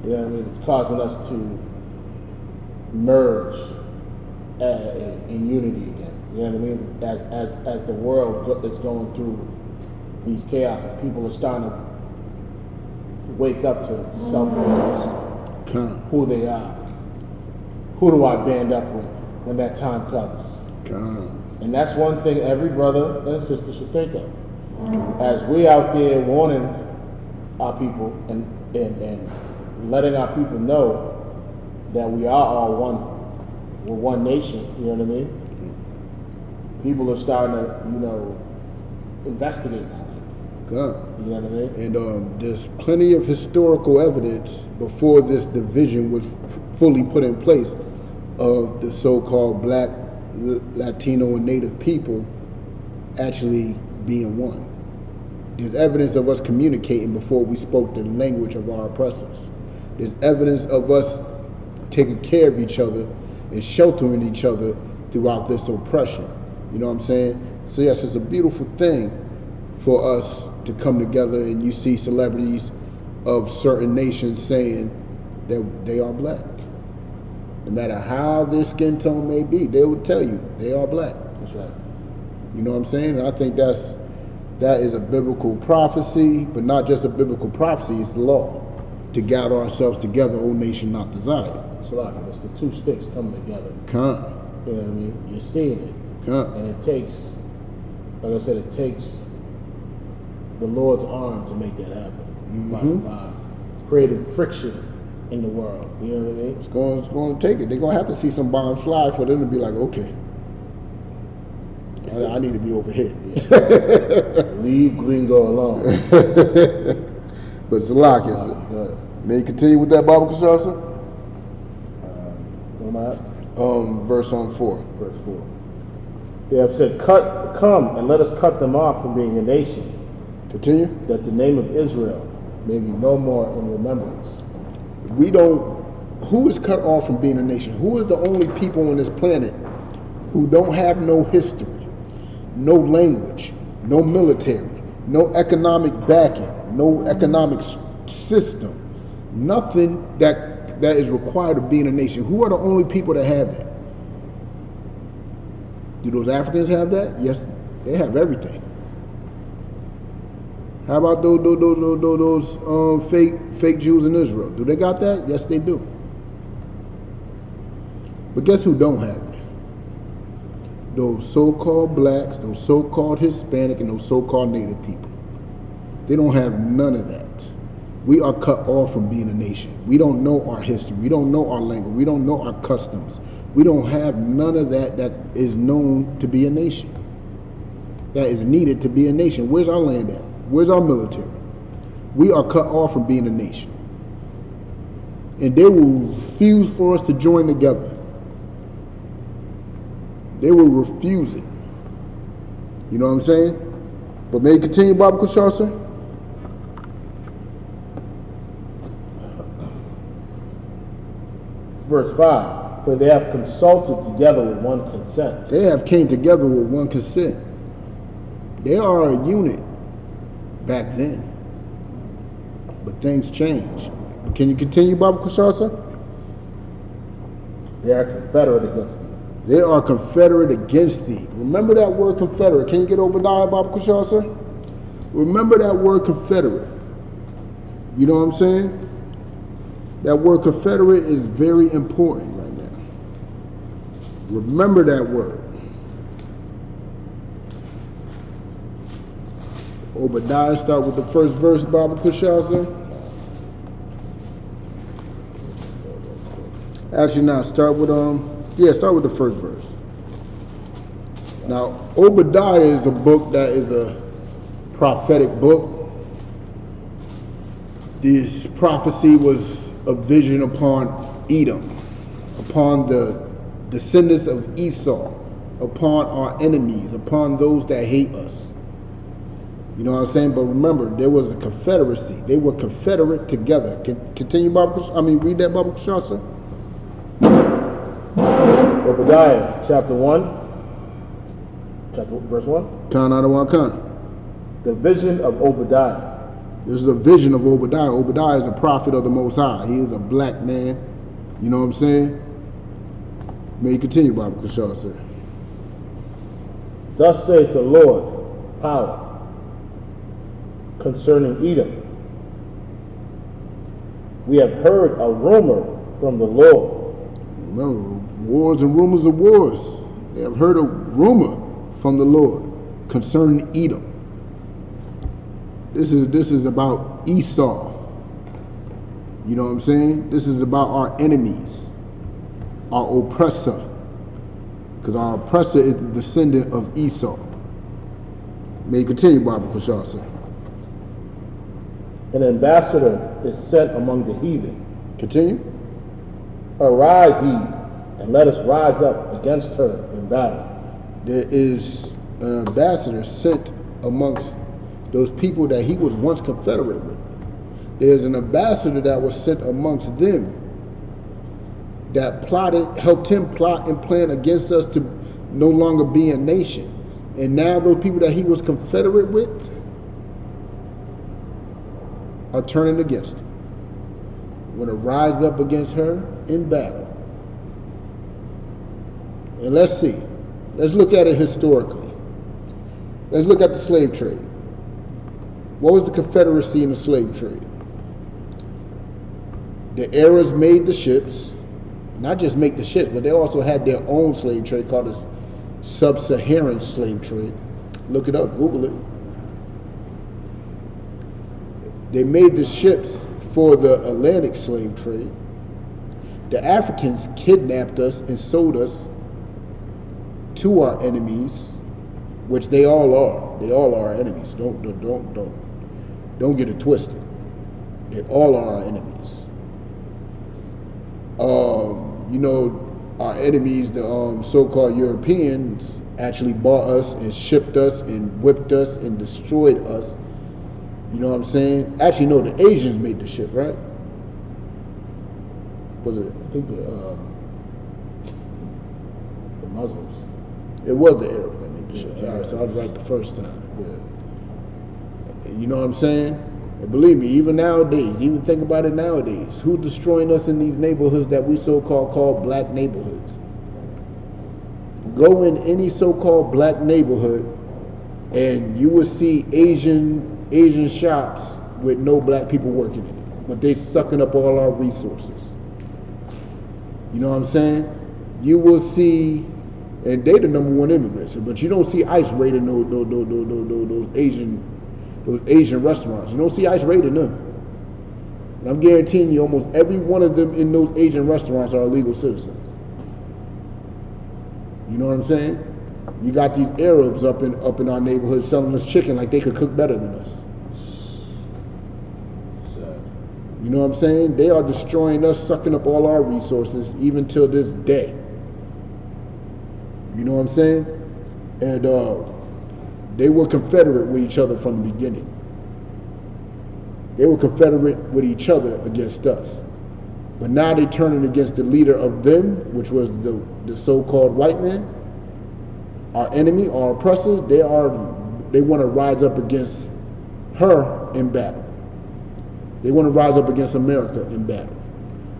You know what I mean? It's causing us to merge in unity again. You know what I mean? As the world is going through these chaos, and people are starting to wake up to self-awareness, who they are. Who do I band up with when that time comes? And that's one thing every brother and sister should think of. As we out there warning our people and letting our people know that we are all one. We're one nation, you know what I mean? People are starting to, you know, investigate now. God. You know what I mean? And there's plenty of historical evidence before this division was fully put in place of the so-called black, Latino, and Native people actually being one. There's evidence of us communicating before we spoke the language of our oppressors. There's evidence of us taking care of each other and sheltering each other throughout this oppression. You know what I'm saying? So yes, it's a beautiful thing for us to come together, and you see celebrities of certain nations saying that they are black. No matter how their skin tone may be, they will tell you they are black. That's right. You know what I'm saying? And I think that is a biblical prophecy, but not just a biblical prophecy, it's the law. To gather ourselves together, O nation not desired. It's like it's the two sticks coming together. Come. You know what I mean? You're seeing it. Come. And it takes, like I said, it takes the Lord's arm to make that happen. By creating friction in the world. You know what I mean? It's going to take it. They're going to have to see some bombs fly for them to be like, okay, I need to be over here. Yeah. Leave Gringo alone. But Salakia, may you continue with that Bible construction? Where am I at? Verse 4. Verse 4. They have said, come and let us cut them off from being a nation. Continue. That the name of Israel may be no more in remembrance. Who is cut off from being a nation? Who is the only people on this planet who don't have no history, no language, no military, no economic backing, no economic system, nothing that is required of being a nation? Who are the only people that have that? Do those Africans have that? Yes, they have everything. How about those fake Jews in Israel? Do they got that? Yes, they do. But guess who don't have it? Those so-called blacks, those so-called Hispanic, and those so-called Native people. They don't have none of that. We are cut off from being a nation. We don't know our history. We don't know our language. We don't know our customs. We don't have none of that is known to be a nation. That is needed to be a nation. Where's our land at? Where's our military? We are cut off from being a nation. And they will refuse for us to join together. They will refuse it. You know what I'm saying? But may it continue, Baba Kushar, sir? Verse 5. For they have consulted together with one consent. They have came together with one consent. They are a unit back then. But things change. But can you continue, Baba Kushar, sir? They are confederate against thee. They are confederate against thee. Remember that word confederate. Can you get Obadiah, Baba Kushar, sir? Remember that word confederate. You know what I'm saying? That word confederate is very important right now. Remember that word. Obadiah, start with the first verse, Baba Kushar, sir. Actually, now start with start with the first verse. Now, Obadiah is a book that is a prophetic book. This prophecy was a vision upon Edom, upon the descendants of Esau, upon our enemies, upon those that hate us. You know what I'm saying? But remember, there was a confederacy. They were confederate together. Continue, read that, Baba Kushar, sir. Obadiah, chapter 1, verse 1. Khan out of one Khan. The vision of Obadiah. This is a vision of Obadiah. Obadiah is a prophet of the Most High. He is a black man. You know what I'm saying? May you continue, Baba Kushar, sir. Thus saith the Lord, power, concerning Edom. We have heard a rumor from the Lord. Remember, wars and rumors of wars. They have heard a rumor from the Lord concerning Edom. This is about Esau. You know what I'm saying? This is about our enemies, our oppressor. Because our oppressor is the descendant of Esau. May you continue, Baba Kushar, sir. An ambassador is sent among the heathen. Continue. Arise ye, and let us rise up against her in battle. There is an ambassador sent amongst those people that he was once confederate with. There's an ambassador that was sent amongst them that helped him plot and plan against us to no longer be a nation. And now those people that he was confederate with are turning against him. Want to rise up against her in battle. And let's see. Let's look at it historically. Let's look at the slave trade. What was the Confederacy in the slave trade? The Arabs made the ships, not just make the ships, but they also had their own slave trade called the Sub-Saharan slave trade. Look it up, Google it. They made the ships for the Atlantic slave trade. The Africans kidnapped us and sold us to our enemies, which they all are. They all are our enemies. Don't get it twisted. They all are our enemies. You know, our enemies, the so-called Europeans, actually bought us and shipped us and whipped us and destroyed us. You know what I'm saying? Actually, no, the Asians made the ship, right? Was it? I think the Muslims. It was the Arabs that made the ship. Yeah, All right, so I was right the first time. Yeah. You know what I'm saying? And believe me, even nowadays, even think about it nowadays, who's destroying us in these neighborhoods that we so-called call black neighborhoods? Go in any so-called black neighborhood and you will see Asian shops with no black people working in it, but they sucking up all our resources. You know what I'm saying? You will see, and they the number one immigrants, but you don't see ICE raiding those Asian restaurants. You don't see ICE raiding them. And I'm guaranteeing you almost every one of them in those Asian restaurants are illegal citizens. You know what I'm saying? You got these Arabs up in our neighborhood selling us chicken like they could cook better than us. Sad. You know what I'm saying? They are destroying us, sucking up all our resources, even till this day. You know what I'm saying? And they were confederate with each other from the beginning. They were confederate with each other against us. But now they're turning against the leader of them, which was the so-called white man, our enemy, our oppressor. They want to rise up against her in battle. They want to rise up against America in battle.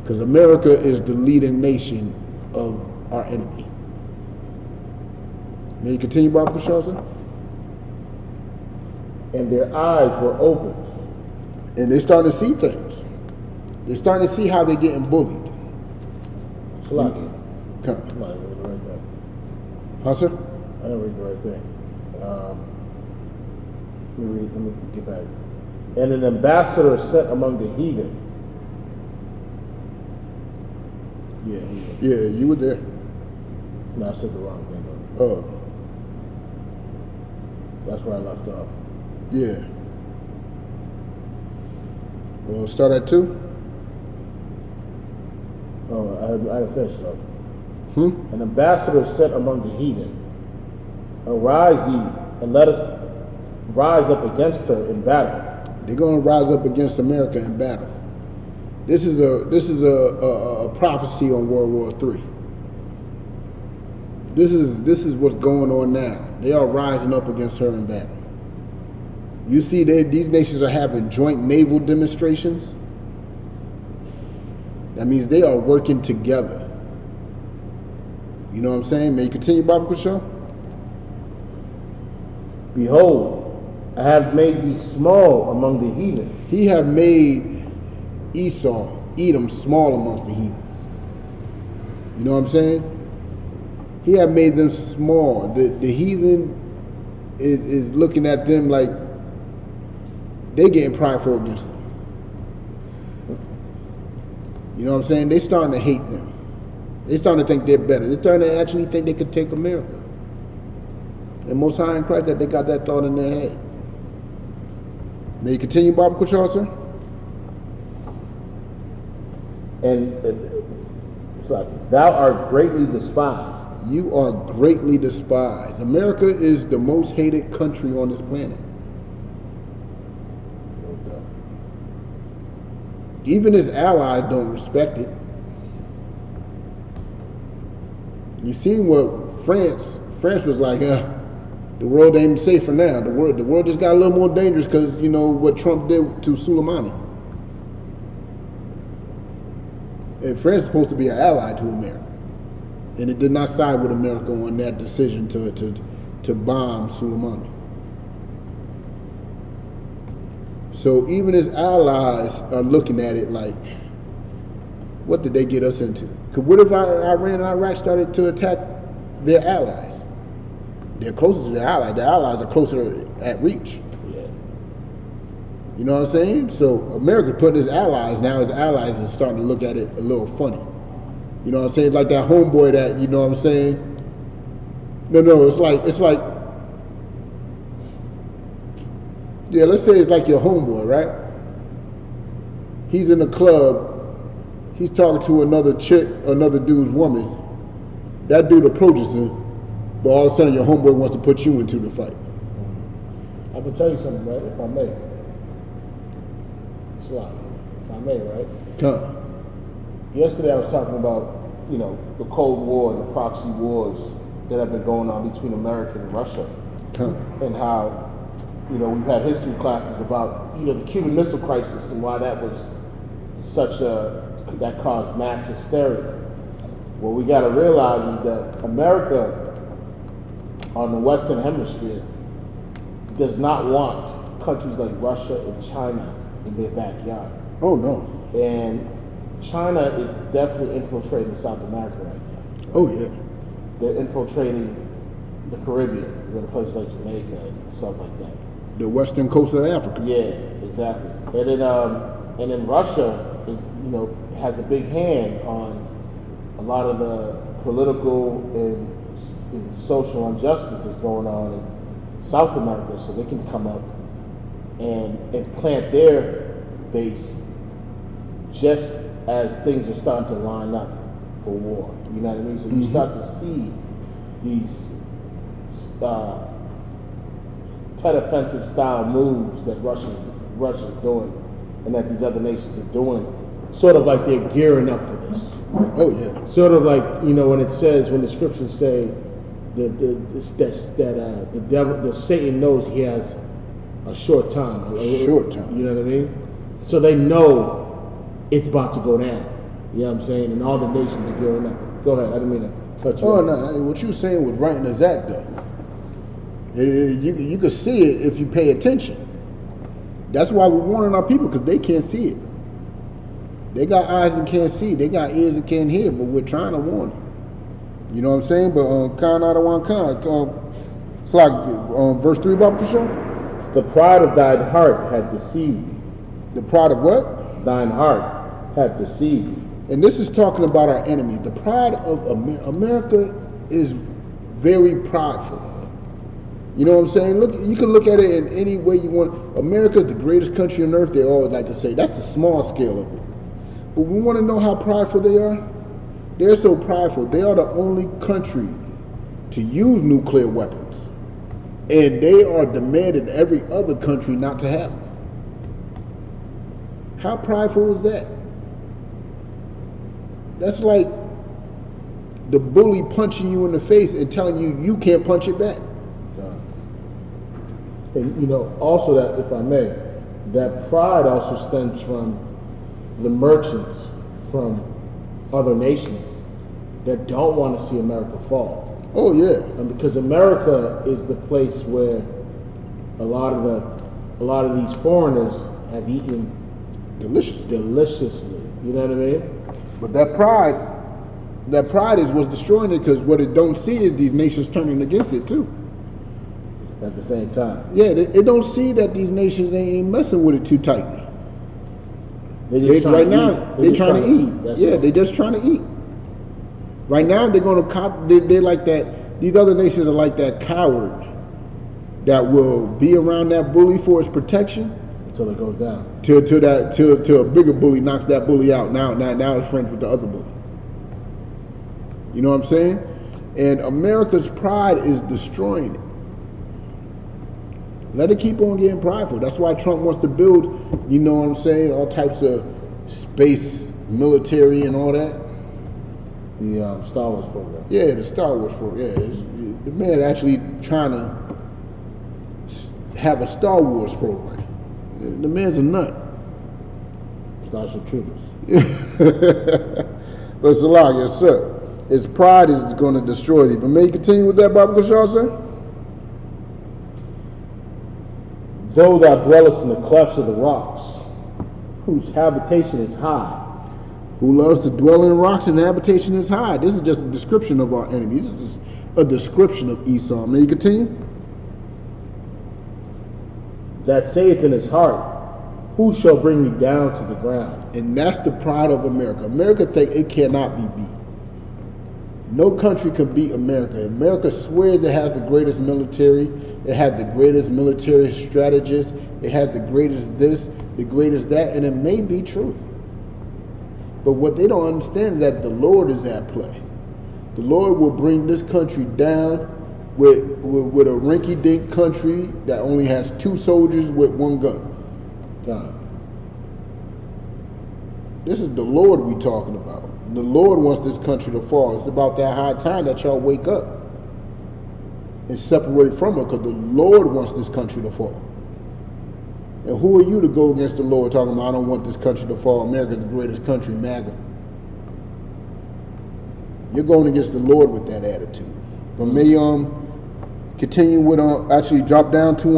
Because America is the leading nation of our enemy. May you continue, Bob Kashasa? And their eyes were opened. And they're starting to see things. They're starting to see how they're getting bullied. Slaki. Come. Come on, I read the right thing. Huh, sir? I didn't read the right thing. Let me get back. And an ambassador sent among the heathen. Yeah, heathen. Yeah, you were there. No, I said the wrong thing though. Oh, That's where I left off. yeah. Well, start at 2. Oh, I had finished though. Hmm? An ambassador sent among the heathen. Arise ye, and let us rise up against her in battle. They're going to rise up against America in battle. This is a prophecy on World War III. This is what's going on now. They are rising up against her in battle. You see, these nations are having joint naval demonstrations. That means they are working together. You know what I'm saying? May you continue, Bob Kushaw? Behold, I have made thee small among the heathen. He have made Esau, Edom, small amongst the heathens. You know what I'm saying? He have made them small. The heathen is looking at them like they getting prideful against them. You know what I'm saying? They starting to hate them. They starting to think they're better. They're starting to actually think they could take America. And Most High in Christ, that they got that thought in their head. May you continue, Bob Kushaw, sir? And it's like, thou art greatly despised. You are greatly despised. America is the most hated country on this planet. Even his allies don't respect it. You seen what France was like, the world ain't safe for now. The world just got a little more dangerous because, you know, what Trump did to Soleimani. And France is supposed to be an ally to America. And it did not side with America on that decision to bomb Soleimani. So even his allies are looking at it like, what did they get us into? Because what if Iran and Iraq started to attack their allies? They're closer to their allies. Their allies are closer at reach. Yeah. You know what I'm saying? So America putting his allies, now his allies is starting to look at it a little funny. You know what I'm saying? Like that homeboy that, you know what I'm saying? No, it's like, yeah, let's say it's like your homeboy, right? He's in the club, he's talking to another chick, another dude's woman. That dude approaches him, but all of a sudden your homeboy wants to put you into the fight. I'm gonna tell you something, right? If I may. Slide. If I may, right? Come. Yesterday I was talking about, you know, the Cold War and the proxy wars that have been going on between America and Russia. Come. And how, you know, we've had history classes about, you know, the Cuban Missile Crisis and why that was that caused mass hysteria. What we got to realize is that America on the Western Hemisphere does not want countries like Russia and China in their backyard. Oh, no. And China is definitely infiltrating South America right now. Oh, yeah. They're infiltrating the Caribbean. You go to places like Jamaica and stuff like that. The western coast of Africa. Yeah, exactly. And then Russia is, you know, has a big hand on a lot of the political and social injustice that's going on in South America, so they can come up and plant their base just as things are starting to line up for war. You know what I mean? So you start to see these Tet offensive style moves that Russia's doing and that these other nations are doing, sort of like they're gearing up for this. Oh, yeah. Sort of like, you know, when the scriptures say that the devil, that Satan knows he has a short time. Short time. You know what I mean? So they know it's about to go down. You know what I'm saying? And all the nations are gearing up. Go ahead. I didn't mean to cut you. Oh, no. What you were saying was right in the exact, though. You could see it if you pay attention. That's why we're warning our people, because they can't see it. They got eyes and can't see. They got ears and can't hear, but we're trying to warn them. You know what I'm saying? But Khan out of one Khan. It's like verse 3, Baba Kishore? The pride of thine heart had deceived thee. The pride of what? Thine heart had deceived thee. And this is talking about our enemy. The pride of America is very prideful. You know what I'm saying? Look, you can look at it in any way you want. America is the greatest country on earth, they always like to say. That's the small scale of it. But we want to know how prideful they are. They're so prideful. They are the only country to use nuclear weapons. And they are demanding every other country not to have them. How prideful is that? That's like the bully punching you in the face and telling you you can't punch it back. And, you know, also that, if I may, that pride also stems from the merchants from other nations that don't want to see America fall. Oh, yeah. And because America is the place where a lot of these foreigners have eaten deliciously. You know what I mean? But that pride is what's destroying it, because what it don't see is these nations turning against it too. At the same time. Yeah, they don't see that these nations ain't messing with it too tightly. They're trying to eat. Yeah, they're just trying to eat. Right now, they're going to they're like that. These other nations are like that coward that will be around that bully for its protection until it goes down. Till a bigger bully knocks that bully out. Now it's friends with the other bully. You know what I'm saying? And America's pride is destroying it. Let it keep on getting prideful. That's why Trump wants to build, you know what I'm saying, all types of space, military, and all that. The Star Wars program. Yeah, the Star Wars program. Yeah, the man actually trying to have a Star Wars program. The man's a nut. Starship Troopers. But Salah, yes sir. His pride is going to destroy thee. But may you continue with that, Baba Kashar, sir? Though thou dwellest in the clefts of the rocks, whose habitation is high. Who loves to dwell in rocks and habitation is high. This is just a description of our enemy. This is a description of Esau. May you continue? That saith in his heart, who shall bring me down to the ground? And that's the pride of America. America thinks it cannot be beat. No country can beat America. America swears it has the greatest military. It has the greatest military strategists. It has the greatest this, the greatest that, and it may be true. But what they don't understand is that the Lord is at play. The Lord will bring this country down with a rinky-dink country that only has 2 soldiers with 1 gun. God. This is the Lord we talking about. The Lord wants this country to fall. It's about that high time that y'all wake up and separate from it, because the Lord wants this country to fall. And who are you to go against the Lord talking about, I don't want this country to fall, America's the greatest country, MAGA? You're going against the Lord with that attitude. But may continue with actually drop down to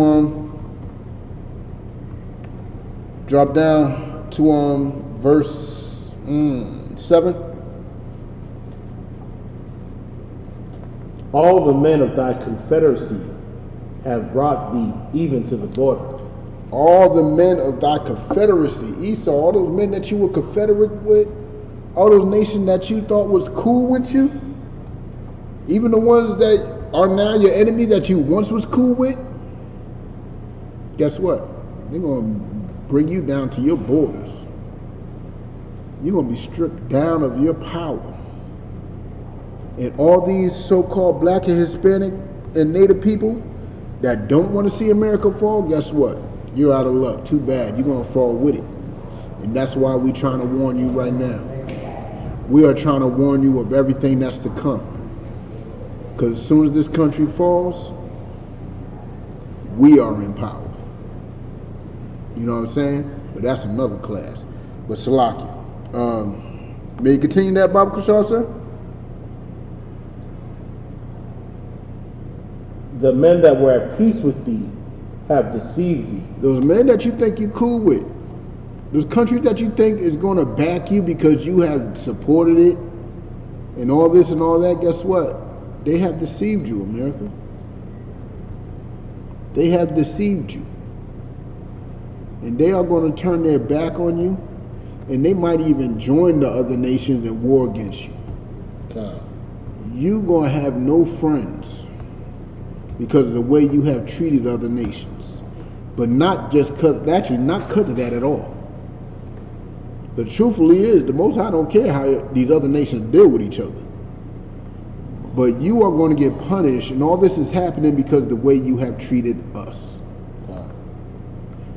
verse 7. All the men of thy confederacy have brought thee even to the border. All the men of thy confederacy, Esau, all those men that you were confederate with, all those nations that you thought was cool with you, even the ones that are now your enemy that you once was cool with, guess what? They're going to bring you down to your borders. You're going to be stripped down of your power. And all these so-called black and Hispanic and Native people that don't want to see America fall, guess what? You're out of luck. Too bad. You're going to fall with it. And that's why we're trying to warn you right now. We are trying to warn you of everything that's to come. Because as soon as this country falls, we are in power. You know what I'm saying? But that's another class. But Salaki, may you continue that, Baba Kashar, sir? The men that were at peace with thee have deceived thee. Those men that you think you're cool with, those countries that you think is going to back you because you have supported it and all this and all that, guess what? They have deceived you, America. They have deceived you. And they are going to turn their back on you, and they might even join the other nations in war against you. God. You're going to have no friends because of the way you have treated other nations. But not just because, actually not because of that at all. But truthfully is, the Most High don't care how these other nations deal with each other. But you are going to get punished, and all this is happening because of the way you have treated us.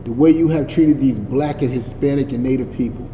The way you have treated these black and Hispanic and Native people.